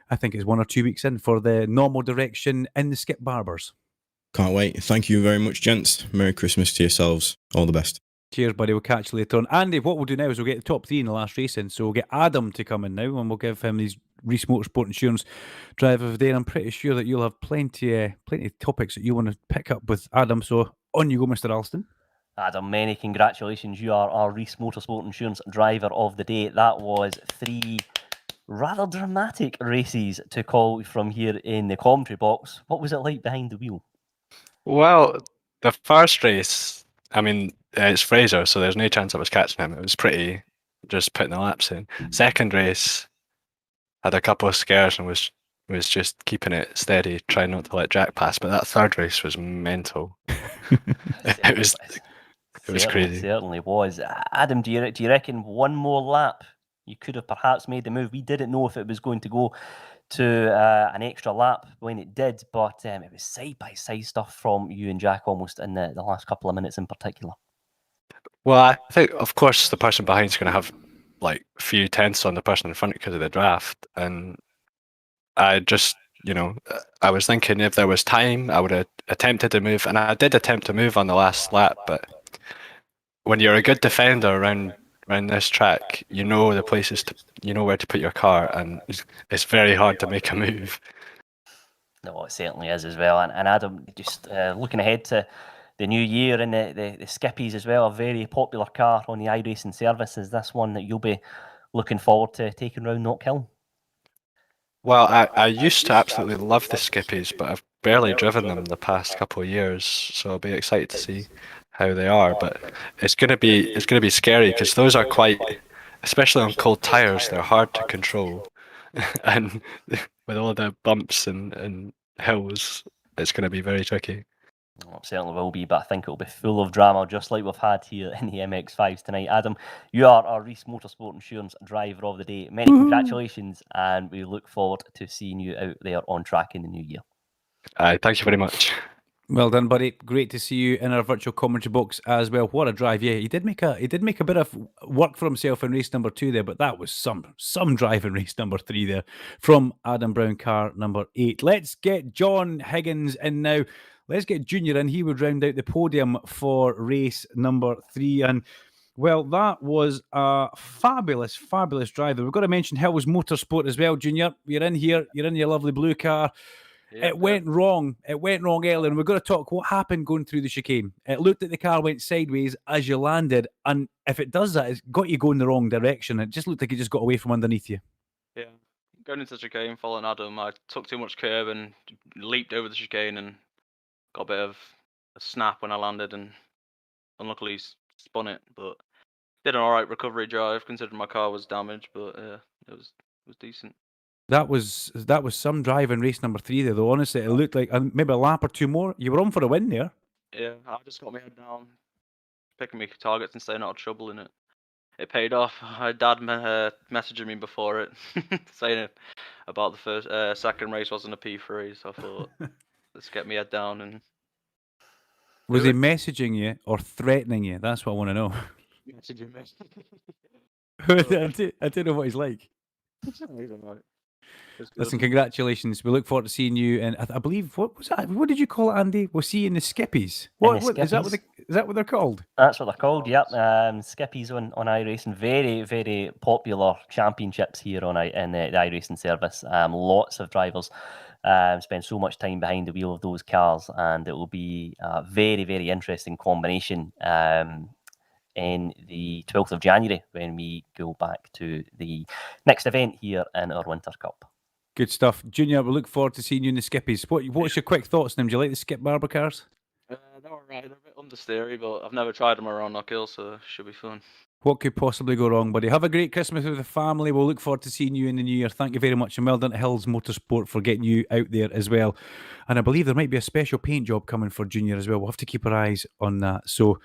I think it's 1 or 2 weeks in for the normal direction in the Skip Barbers. Can't wait. Thank you very much, gents. Merry Christmas to yourselves. All the best. Cheers, buddy. We'll catch you later on. Andy, what we'll do now is we'll get the top 3 in the last racing. So we'll get Adam to come in now, and we'll give him these Reese Motorsport Insurance driver of the day. And I'm pretty sure that you'll have plenty of topics that you want to pick up with Adam. So on you go, Mr. Alston. Adam, many congratulations. You are our Reese Motorsport Insurance driver of the day. That was 3 rather dramatic races to call from here in the commentary box. What was it like behind the wheel? Well, the first race, I mean, it's Fraser, so there's no chance I was catching him. It was pretty just putting the laps in. Second race, had a couple of scares and was just keeping it steady, trying not to let Jack pass. But that third race was mental. It was crazy. Certainly was. Adam, do you reckon one more lap you could have perhaps made the move? We didn't know if it was going to go to an extra lap when it did, but it was side-by-side stuff from you and Jack almost in the last couple of minutes in particular. Well, I think, of course, the person behind is going to have like a few tenths on the person in front because of the draft. And I just, I was thinking if there was time, I would have attempted to move. And I did attempt to move on the last lap, but when you're a good defender around this track, you know the places you know where to put your car, and it's very hard to make a move. No, it certainly is as well. And Adam, just looking ahead to the new year and the Skippies as well, a very popular car on the iRacing service. Is this one that you'll be looking forward to taking round Knockhill? Well, I used to absolutely love the Skippies, but I've barely driven them the past couple of years, so I'll be excited to see how they are. But it's gonna be scary because those are quite, especially on cold tires, they're hard to control, and with all the bumps and hills, it's gonna be very tricky. Well, it certainly will be, but I think it'll be full of drama, just like we've had here in the MX-5s tonight. Adam, you are our Reese Motorsport Insurance driver of the day. Many congratulations, and we look forward to seeing you out there on track in the new year. Thank you very much. Well done, buddy. Great to see you in our virtual commentary box as well. What a drive! Yeah, he did make a bit of work for himself in race number 2 there, but that was some drive in race number 3 there from Adam Brown, car number 8. Let's get John Higgins in now. Let's get Junior in. He would round out the podium for race number 3. And, well, that was a fabulous, fabulous drive. We've got to mention Hills Motorsport as well, Junior. You're in here. You're in your lovely blue car. Yeah, it went wrong. It went wrong earlier. And we've got to talk what happened going through the chicane. It looked like the car went sideways as you landed. And if it does that, it's got you going the wrong direction. It just looked like it just got away from underneath you. Yeah. Going into the chicane, following Adam, I took too much curb and leaped over the chicane and got a bit of a snap when I landed and unluckily spun it, but did an alright recovery drive considering my car was damaged, but it was decent. That was some drive in race number 3 there, though. Honestly, it looked like maybe a lap or 2 more. You were on for a win there. Yeah, I just got my head down, picking my targets and staying out of trouble in it. It paid off. My dad messaging me before it, saying about the first, second race wasn't a P3, so I thought, let's get my head down and. Was he messaging you or threatening you? That's what I want to know. Messaging me. I don't know what he's like. It's good. Listen, congratulations. We look forward to seeing you. And I believe, what was that? What did you call it, Andy? We'll see you in the Skippies. What is that? Is that what they're called? That's what they're called. Yep, Skippies on iRacing. Very, very popular championships here on in the iRacing service. Lots of drivers spend so much time behind the wheel of those cars, and it will be a very, very interesting combination in the 12th of January when we go back to the next event here in our Winter Cup. Good stuff. Junior, we look forward to seeing you in the Skippies. What's your quick thoughts on them? Do you like the Skip Barber cars? They're alright. They're a bit understeery, but I've never tried them around Knockhill, so it should be fun. What could possibly go wrong, buddy? Have a great Christmas with the family. We'll look forward to seeing you in the new year. Thank you very much, and well done to Hills Motorsport for getting you out there as well. And I believe there might be a special paint job coming for Junior as well. We'll have to keep our eyes on that. So,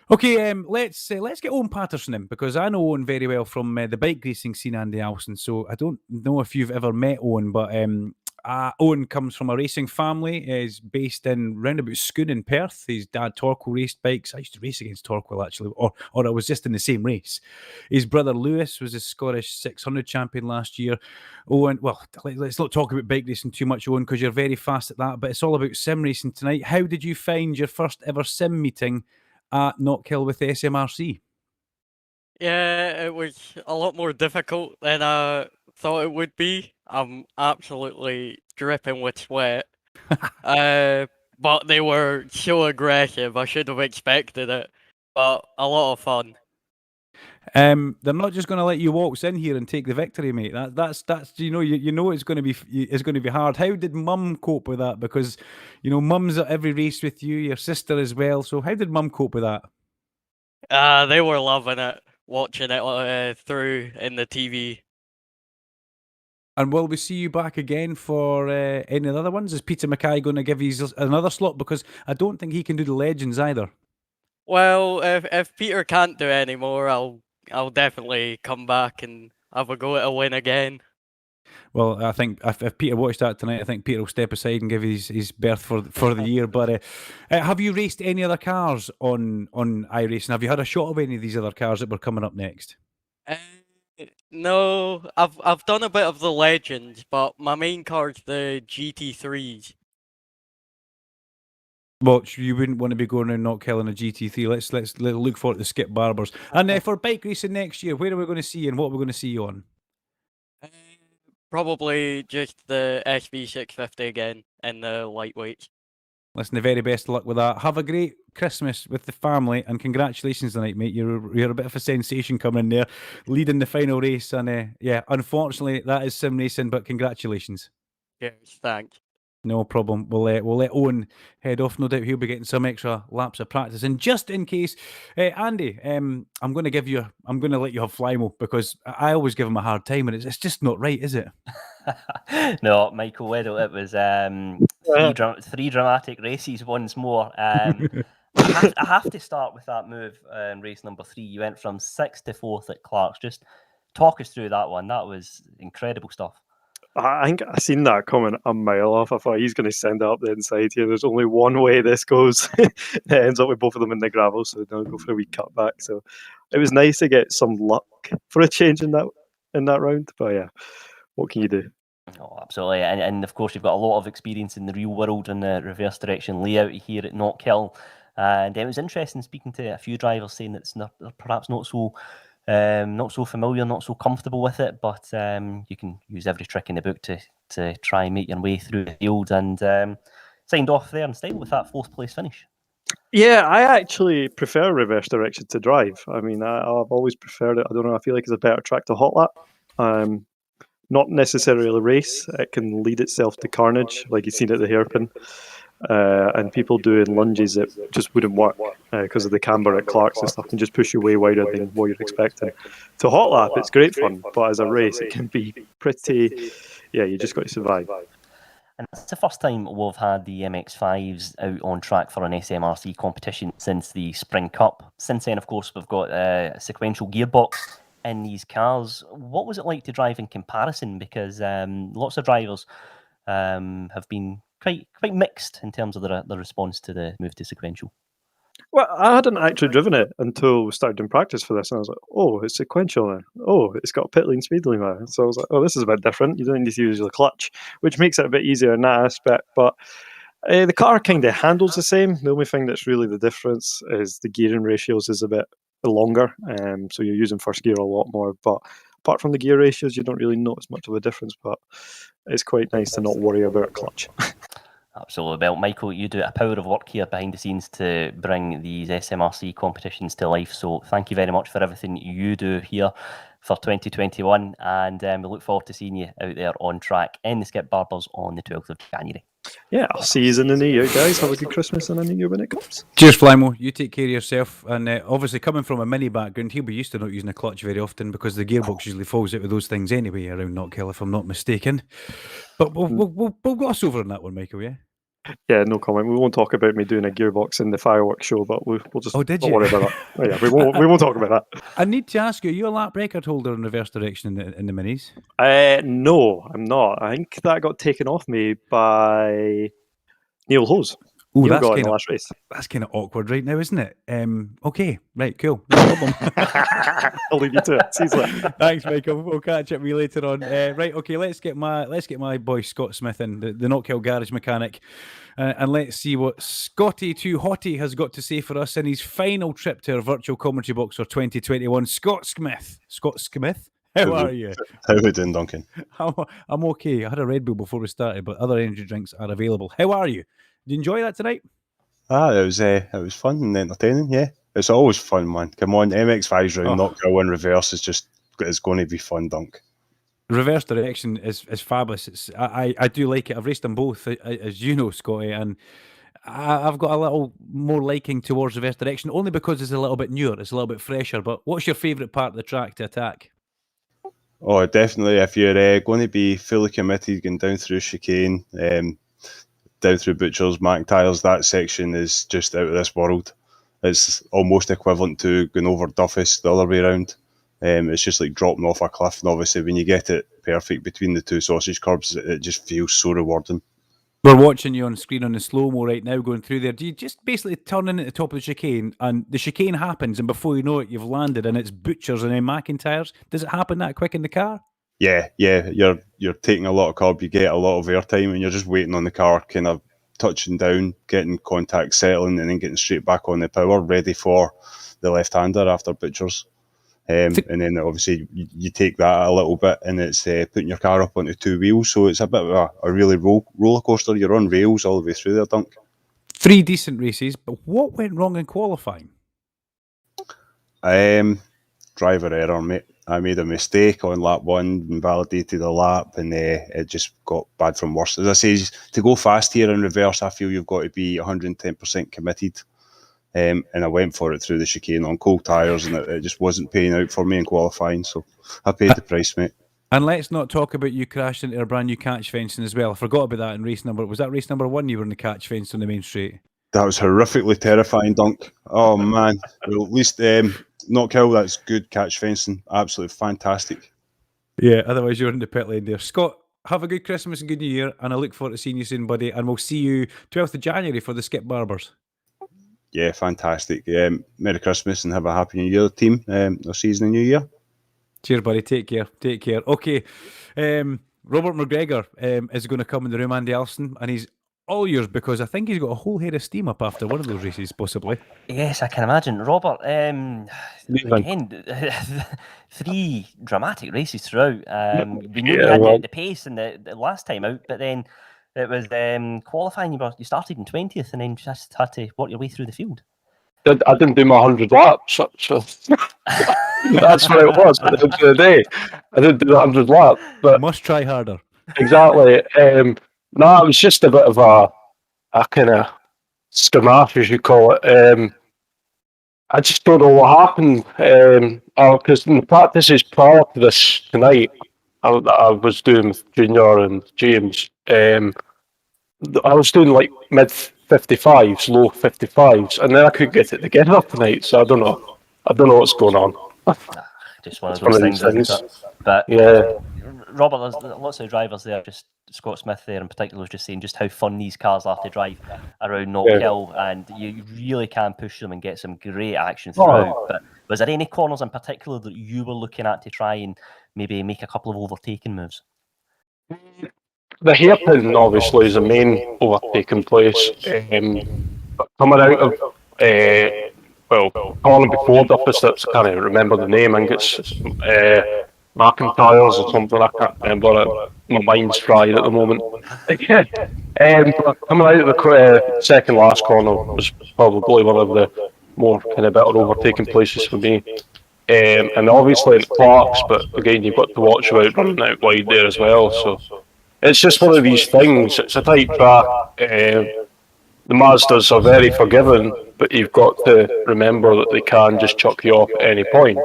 okay, let's get Owen Patterson in, because I know Owen very well from the bike racing scene, Andy Alston. So I don't know if you've ever met Owen, but Owen comes from a racing family. He's based in roundabout Scone in Perth. His dad Torquil raced bikes. I used to race against Torquil actually, or I was just in the same race. His brother Lewis was a Scottish 600 champion last year. Owen, well, let's not talk about bike racing too much, Owen, because you're very fast at that. But it's all about sim racing tonight. How did you find your first ever sim meeting at Knockhill with the SMRC? Yeah, it was a lot more difficult than I thought it would be. I'm absolutely dripping with sweat. But they were so aggressive. I should have expected it. But a lot of fun. They're not just going to let you waltz in here and take the victory, mate. That's you know it's going to be hard. How did Mum cope with that? Because Mum's at every race with you, your sister as well. So how did Mum cope with that? They were loving it, watching it through in the TV. And will we see you back again for any of the other ones? Is Peter Mackay going to give you another slot? Because I don't think he can do the Legends either. Well, if Peter can't do any more, I'll definitely come back and have a go at a win again. Well, I think if Peter watched that tonight, I think Peter will step aside and give his berth for the year. But have you raced any other cars on iRacing? Have you had a shot of any of these other cars that were coming up next? No, I've done a bit of the Legends, but my main car's the GT3s. Well, you wouldn't want to be going around Knockhill in a GT3. Let's look forward to the Skip Barbers. And for bike racing next year, where are we going to see you and what are we going to see you on? Probably just the SV650 again in the lightweights. Listen, the very best of luck with that. Have a great Christmas with the family, and congratulations tonight, mate. You're a bit of a sensation coming in there, leading the final race. And yeah, unfortunately, that is sim racing, but congratulations. Yes, thanks. No problem. We'll let Owen head off. No doubt he'll be getting some extra laps of practice. And just in case, Andy, I'm going to let you have Flymo, because I always give him a hard time, and it's just not right, is it? No, Michael Weddle, it was three dramatic races once more. I have to start with that move in race number 3. You went from 6th to 4th at Clark's. Just talk us through that one. That was incredible stuff. I think I seen that coming a mile off. I thought he's going to send it up the inside here. There's only one way this goes. It ends up with both of them in the gravel, so they'll go for a wee cutback. So it was nice to get some luck for a change in that round. But yeah, what can you do? Oh, absolutely. And of course, you've got a lot of experience in the real world in the reverse direction layout here at Knockhill. And it was interesting speaking to a few drivers saying that it's perhaps not so familiar, not so comfortable with it, but you can use every trick in the book to try and make your way through the field, and signed off there in style with that 4th place finish. Yeah, I actually prefer reverse direction to drive. I mean, I've always preferred it. I don't know, I feel like it's a better track to hot lap. Not necessarily a race. It can lead itself to carnage, like you've seen at the hairpin. And people doing lunges that just wouldn't work because of the camber at Clark's and stuff, can just push you way wider than what you're expecting. To hot lap, it's great fun, but as a race, it can be pretty. Yeah, you just got to survive. And it's the first time we've had the MX-5s out on track for an SMRC competition since the Spring Cup. Since then, of course, we've got a sequential gearbox in these cars. What was it like to drive in comparison? Because lots of drivers have been quite mixed in terms of the response to the move to sequential. Well, I hadn't actually driven it until we started doing practice for this, and I was like, "Oh, it's sequential now. Oh, it's got a pit lane speed limit." Now. So I was like, "Oh, this is a bit different. You don't need to use the clutch," which makes it a bit easier in that aspect. But the car kind of handles the same. The only thing that's really the difference is the gearing ratios is a bit longer, so you're using first gear a lot more. But apart from the gear ratios, you don't really notice much of a difference. But it's quite nice to not worry about clutch. Absolutely. Well, Michael, you do a power of work here behind the scenes to bring these SMRC competitions to life. So thank you very much for everything you do here for 2021. And we look forward to seeing you out there on track in the Skip Barbers on the 12th of January. Yeah, I'll see you in the new year, guys. Have a good Christmas and a new year when it comes. Cheers, Flymo. You take care of yourself. And obviously, coming from a mini background, he'll be used to not using a clutch very often because the gearbox usually falls out with those things anyway around Knockhill, if I'm not mistaken. But we'll gloss over on that one, Michael, yeah? Yeah, no comment. We won't talk about me doing a gearbox in the fireworks show, but we'll just Oh, did don't you? worry about that. Oh, yeah, we won't talk about that. I need to ask you, are you a lap record holder in reverse direction in the minis? No, I'm not. I think that got taken off me by Neil Hose. Oh, Neil that's got it in kind the of last race. that's kind of awkward right now, isn't it? Okay, right, cool. No problem. I'll leave you to it. See you later. Thanks, Michael. We'll catch up with you later on. Right, okay. Let's get my boy Scott Smith in, the Knockhill garage mechanic, and let's see what Scotty Too Hottie has got to say for us in his final trip to our virtual commentary box for 2021. Scott Smith. How are you? How are we doing, Duncan? I'm okay. I had a Red Bull before we started, but other energy drinks are available. How are you? Did you enjoy that tonight? It was fun and entertaining. Yeah, it's always fun, man. Come on, MX-5's round, Knockhill in reverse it's going to be fun, Dunk. Reverse direction is fabulous. I do like it. I've raced them both, as you know, Scotty, and I've got a little more liking towards reverse direction, only because it's a little bit newer, it's a little bit fresher. But what's your favourite part of the track to attack? Oh, definitely. If you're going to be fully committed, going down through chicane, down through Butchers, McIntyre's, that section is just out of this world. It's almost equivalent to going over Duffus the other way around. It's just like dropping off a cliff, and obviously when you get it perfect between the two sausage curbs, it just feels so rewarding. We're watching you on screen on the slow-mo right now going through there. Do you just basically turn in at the top of the chicane and the chicane happens and before you know it, you've landed and it's Butchers and then McIntyre's? Does it happen that quick in the car? Yeah, you're taking a lot of curb, you get a lot of airtime, and you're just waiting on the car, kind of touching down, getting contact, settling, and then getting straight back on the power, ready for the left-hander after Butchers. And then obviously you take that a little bit, and it's putting your car up onto two wheels, so it's a bit of a really roller coaster. You're on rails all the way through there, Dunk. 3 decent races, but what went wrong in qualifying? Driver error, mate. I made a mistake on lap 1, invalidated a lap, and it just got bad from worse. As I say, to go fast here in reverse, I feel you've got to be 110% committed. And I went for it through the chicane on cold tyres, and it just wasn't paying out for me in qualifying, so I paid the price, mate. And let's not talk about you crashing into a brand new catch fencing as well. I forgot about that in race number. Was that race number 1 you were in the catch fence on the main straight? That was horrifically terrifying, Dunk. Oh, man. Well, at least Knockhill, that's good catch fencing. Absolutely fantastic. Yeah, otherwise you're in the pit lane there. Scott, have a good Christmas and good New Year, and I look forward to seeing you soon, buddy. And we'll see you 12th of January for the Skip Barbers. Yeah, fantastic. Merry Christmas and have a happy New Year, team. I'll see you in the New Year. Cheers, buddy. Take care. Take care. Okay. Robert McGregor is going to come in the room, Andy Alston, and he's all yours because I think he's got a whole head of steam up after one of those races, possibly. Yes, I can imagine. Robert, again, 3 dramatic races throughout. We knew you had the pace in the last time out, but then it was qualifying. You started in 20th and then just had to work your way through the field. I didn't do my 100 laps. So that's what it was at the end of the day. I didn't do the 100 laps. But must try harder. Exactly. No, it was just a bit of a kind of skirmish, as you call it. I just don't know what happened. Because in the practices prior to this tonight, I was doing with Junior and James. I was doing like mid 55s, low 55s, and then I couldn't get it together tonight. So I don't know what's going on. just one of It's one those of things, these isn't things. it? But Yeah. Robert, there's lots of drivers there. Just Scott Smith there in particular was just saying just how fun these cars are to drive around Knockhill, and you really can push them and get some great action throughout. But was there any corners in particular that you were looking at to try and maybe make a couple of overtaking moves? The hairpin obviously is the main overtaking place. But coming out of calling before the opposites, I can't even remember the name. I think it's McIntyre's or something. I can't remember it. My mind's fried at the moment. But coming out of the second last corner was probably one of the more kind of better overtaking places for me. And obviously in Clark's, but again you've got to watch about running out wide there as well. So it's just one of these things. It's a tight track. The Mazdas are very forgiving, but you've got to remember that they can just chuck you off at any point,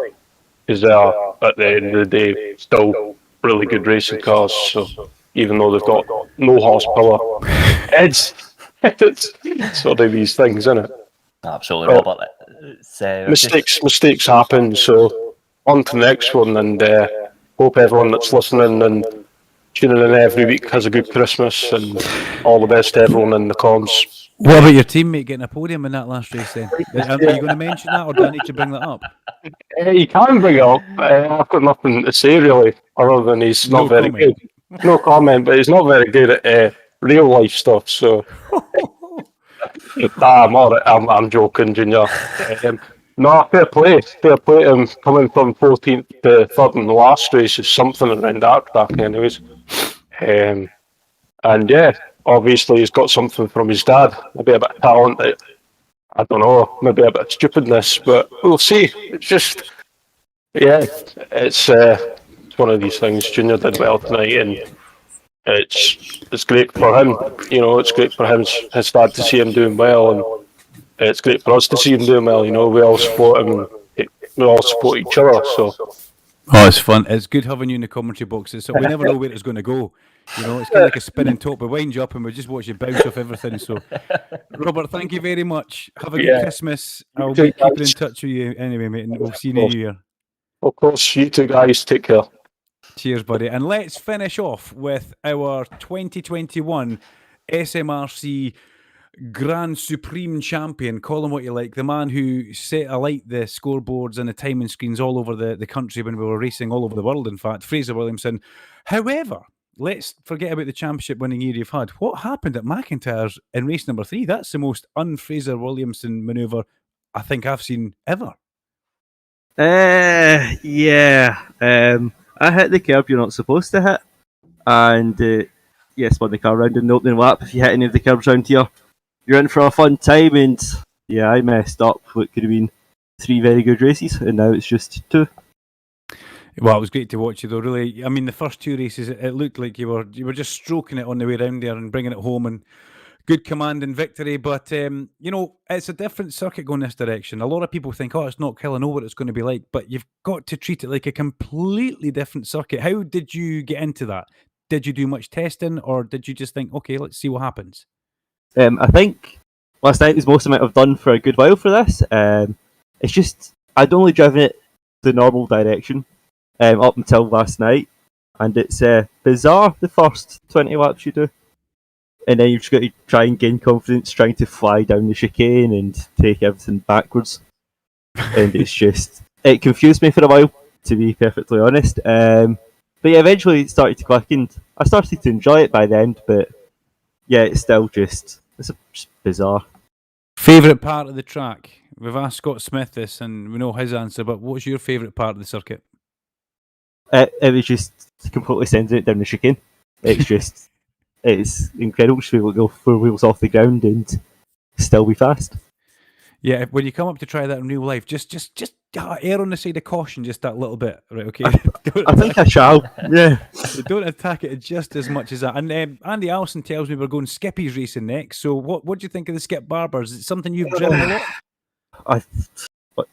because they are, at the end of the day, still really good racing cars. So even though they've got no horsepower, it's sort of these things, isn't it? Absolutely, Robert. Mistakes happen. So on to the next one, and hope everyone that's listening and tuning in every week has a good Christmas, and all the best to everyone in the comms. What about your teammate getting a podium in that last race then? Are you going to mention that, or do I need to bring that up? You can bring it up. I've got nothing to say really, other than he's not very good. No comment, but he's not very good at real life stuff. So I'm joking, Junior. No, fair play to him. Coming from 14th to 3rd in the last race is something around that track, anyways. And yeah, obviously he's got something from his dad, maybe a bit of talent. I don't know, maybe a bit of stupidness, but we'll see. It's just, yeah, it's one of these things. Junior did well tonight, and it's great for him. You know, it's great for his dad to see him doing well, and it's great for us to see him doing well. You know, we all support him, and we all support each other. So. Oh, it's fun. It's good having you in the commentary boxes. So we never know where it's going to go. You know, it's kind of like a spinning top. We wind you up and we just watch you bounce off everything. So, Robert, thank you very much. Have a good Christmas. I'll be keeping in touch with you anyway, mate, and we'll see you in New Year. Of course, you two guys, take care. Cheers, buddy. And let's finish off with our 2021 SMRC Grand Supreme Champion, call him what you like, the man who set alight the scoreboards and the timing screens all over the country when we were racing all over the world, in fact, Fraser Williamson. However, let's forget about the championship winning year you've had. What happened at McIntyre's in race number 3? That's the most un-Fraser Williamson manoeuvre I think I've seen ever. Yeah. I hit the curb you're not supposed to hit, and spun the car around in the opening lap. If you hit any of the curbs around here, you're in for a fun time, and yeah, I messed up what could have been 3 very good races, and now it's just 2. Well, it was great to watch you though, really. I mean, the first 2 races, it looked like you were just stroking it on the way around there and bringing it home, and good command and victory. But, you know, it's a different circuit going this direction. A lot of people think, oh, it's Knockhill, I know what it's going to be like, but you've got to treat it like a completely different circuit. How did you get into that? Did you do much testing, or did you just think, okay, let's see what happens? I think last night is the most amount I've done for a good while for this. It's just, I'd only driven it the normal direction up until last night, and it's bizarre the first 20 laps you do, and then you've just got to try and gain confidence trying to fly down the chicane and take everything backwards, and it's just, it confused me for a while, to be perfectly honest. But yeah, eventually it started to click, and I started to enjoy it by the end, but yeah, it's still just, it's just bizarre. Favourite part of the track? We've asked Scott Smith this, and we know his answer, but what's your favourite part of the circuit? It was just completely sending it down the chicane. It's just, it's incredible to be able to go 4 wheels off the ground and still be fast. Yeah, when you come up to try that in real life, just err on the side of caution just that little bit, right? Okay. I think I shall. Yeah. Don't attack it just as much as that. And Andy Alston tells me we're going Skippy's racing next. So what do you think of the Skip Barbers? Is it something you've driven a lot?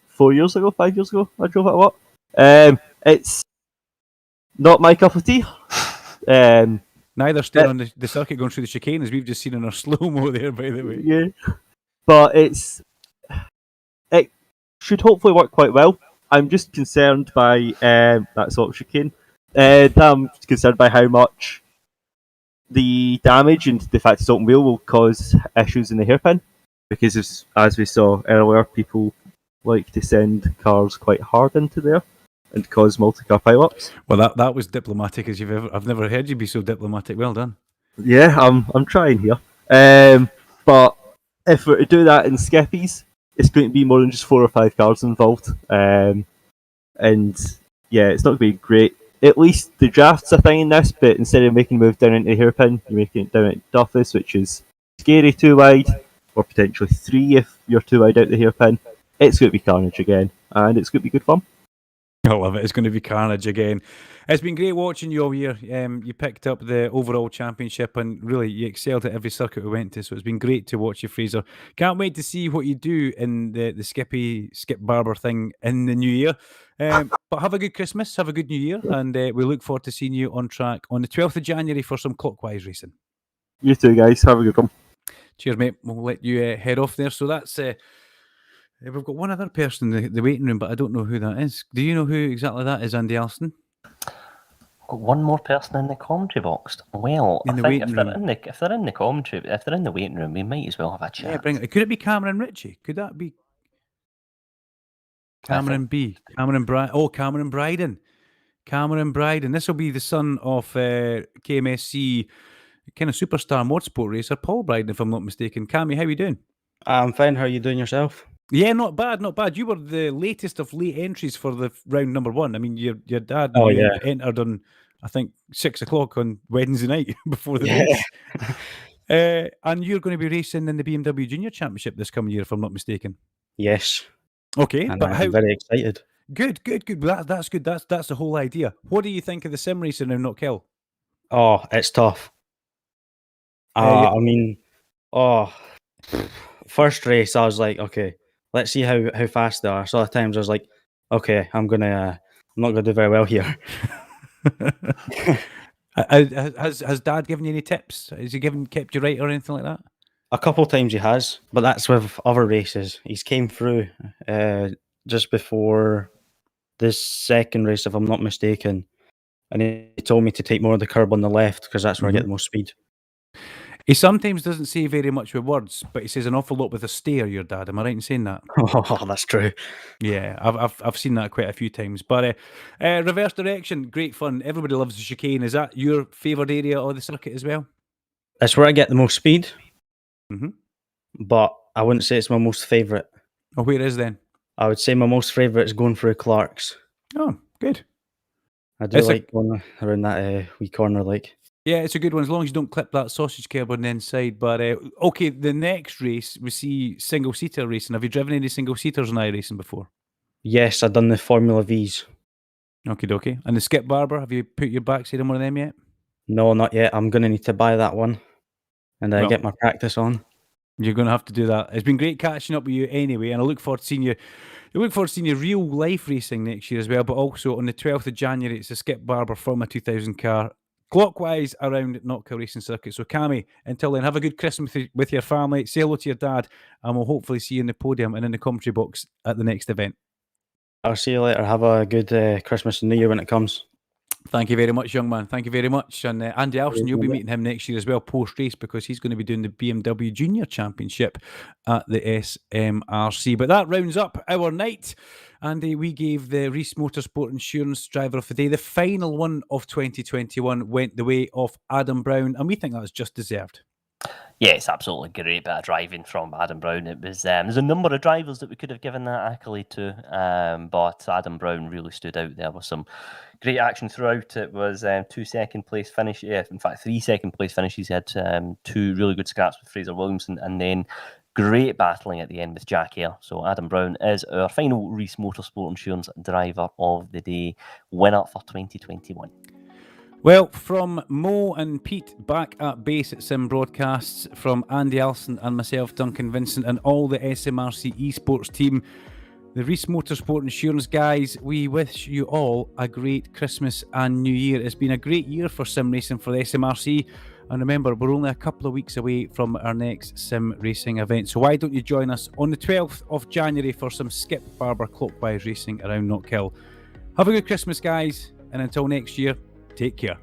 4 years ago, 5 years ago, I drove it a lot. It's not my cup of tea. Neither staying on the circuit going through the chicane, as we've just seen in our slow-mo there, by the way. Yeah. But it should hopefully work quite well. I'm just concerned by that's all chicane. I'm concerned by how much the damage and the fact it's open wheel will cause issues in the hairpin, because as we saw earlier, people like to send cars quite hard into there and cause multi-car pileups. Well, that was diplomatic as I've never heard you be so diplomatic. Well done. Yeah, I'm trying here. But if we're to do that in skippies, it's going to be more than just 4 or 5 cars involved. And yeah, it's not going to be great. At least the draft's a thing in this, but instead of making a move down into the hairpin, you're making it down into toughest, which is scary 2 wide, or potentially 3 if you're 2 wide out the hairpin. It's going to be carnage again, and it's going to be good fun. I love it. It's going to be carnage again. It's been great watching you all year. You picked up the overall championship and really you excelled at every circuit we went to. So it's been great to watch you, Fraser. Can't wait to see what you do in the Skip Barber thing in the new year. But have a good Christmas, have a good New Year, and we look forward to seeing you on track on the 12th of January for some clockwise racing. You too, guys. Have a good one. Cheers, mate. We'll let you head off there. So that's... we've got one other person in the waiting room, but I don't know who that is. Do you know who exactly that is, Andy Alston? Got one more person in the commentary box. Well, In I the think waiting room. if they're in the commentary, if they're in the waiting room, we might as well have a chat. Yeah, bring it. Could it be Cameron Ritchie? Could that be Cameron B? Cameron Bryden. Oh, Cameron Bryden. Cameron Bryden. This will be the son of KMSC kind of superstar motorsport racer Paul Bryden, if I'm not mistaken. Cammy, how are you doing? I'm fine. How are you doing yourself? Yeah, not bad, not bad. You were the latest of late entries for the round number 1. I mean, your dad entered on, I think, 6 o'clock on Wednesday night before the race. And you're going to be racing in the BMW Junior Championship this coming year, if I'm not mistaken. Yes. Okay, And but I'm very excited. Good. Well, that's good. That's the whole idea. What do you think of the sim racing in Knockhill? Oh, it's tough. I mean, first race I was like, okay, let's see how fast they are. So at times I was like, okay, I'm not gonna do very well here. Has Dad given you any tips? Has he kept you right or anything like that? A couple times he has, but that's with other races. He's came through just before this second race, if I'm not mistaken, and he told me to take more of the curb on the left because that's where I get the most speed. He sometimes doesn't say very much with words, but he says an awful lot with a stare. Your dad, am I right in saying that? Oh, that's true. Yeah, I've seen that quite a few times. But reverse direction, great fun. Everybody loves the chicane. Is that your favoured area of the circuit as well? That's where I get the most speed. Mm-hmm. But I wouldn't say it's my most favourite. Oh, where is then? I would say my most favourite is going through Clark's. Oh, good. I do like going around that wee corner, like. Yeah, it's a good one, as long as you don't clip that sausage curb on the inside. But, okay, the next race, we see single-seater racing. Have you driven any single-seaters in iRacing before? Yes, I've done the Formula Vs. Okie dokie. And the Skip Barber, have you put your backside on one of them yet? No, not yet. I'm going to need to buy that one and get my practice on. You're going to have to do that. It's been great catching up with you anyway, and I look forward to seeing you. I look forward to seeing you real life racing next year as well. But also on the 12th of January, it's a Skip Barber from a 2000 car, clockwise around Knockhill Racing Circuit. So, Cammy, until then, have a good Christmas with your family. Say hello to your dad, and we'll hopefully see you in the podium and in the commentary box at the next event. I'll see you later. Have a good Christmas and New Year when it comes. Thank you very much, young man. Thank you very much. And Andy Alston, you'll be meeting him next year as well, post-race, because he's going to be doing the BMW Junior Championship at the SMRC. But that rounds up our night. Andy, we gave the Reese Motorsport Insurance Driver of the Day. The final one of 2021 went the way of Adam Brown, and we think that's just deserved. Yeah, it's absolutely great bit of driving from Adam Brown. It was there's a number of drivers that we could have given that accolade to, but Adam Brown really stood out. There was some great action throughout. It was 2 second place finish. Yeah, in fact, 3 second place finishes. He had 2 really good scraps with Fraser Williamson, and then great battling at the end with Jack Hare. So Adam Brown is our final Reese Motorsport Insurance Driver of the Day winner for 2021. Well, from Mo and Pete back at base at Sim Broadcasts, from Andy Alston and myself, Duncan, Vincent, and all the SMRC eSports team, the Reese Motorsport Insurance guys, we wish you all a great Christmas and New Year. It's been a great year for sim racing for the SMRC, And remember, we're only a couple of weeks away from our next sim racing event. So why don't you join us on the 12th of January for some skip barber clockwise racing around Knockhill. Have a good Christmas, guys. And until next year, take care.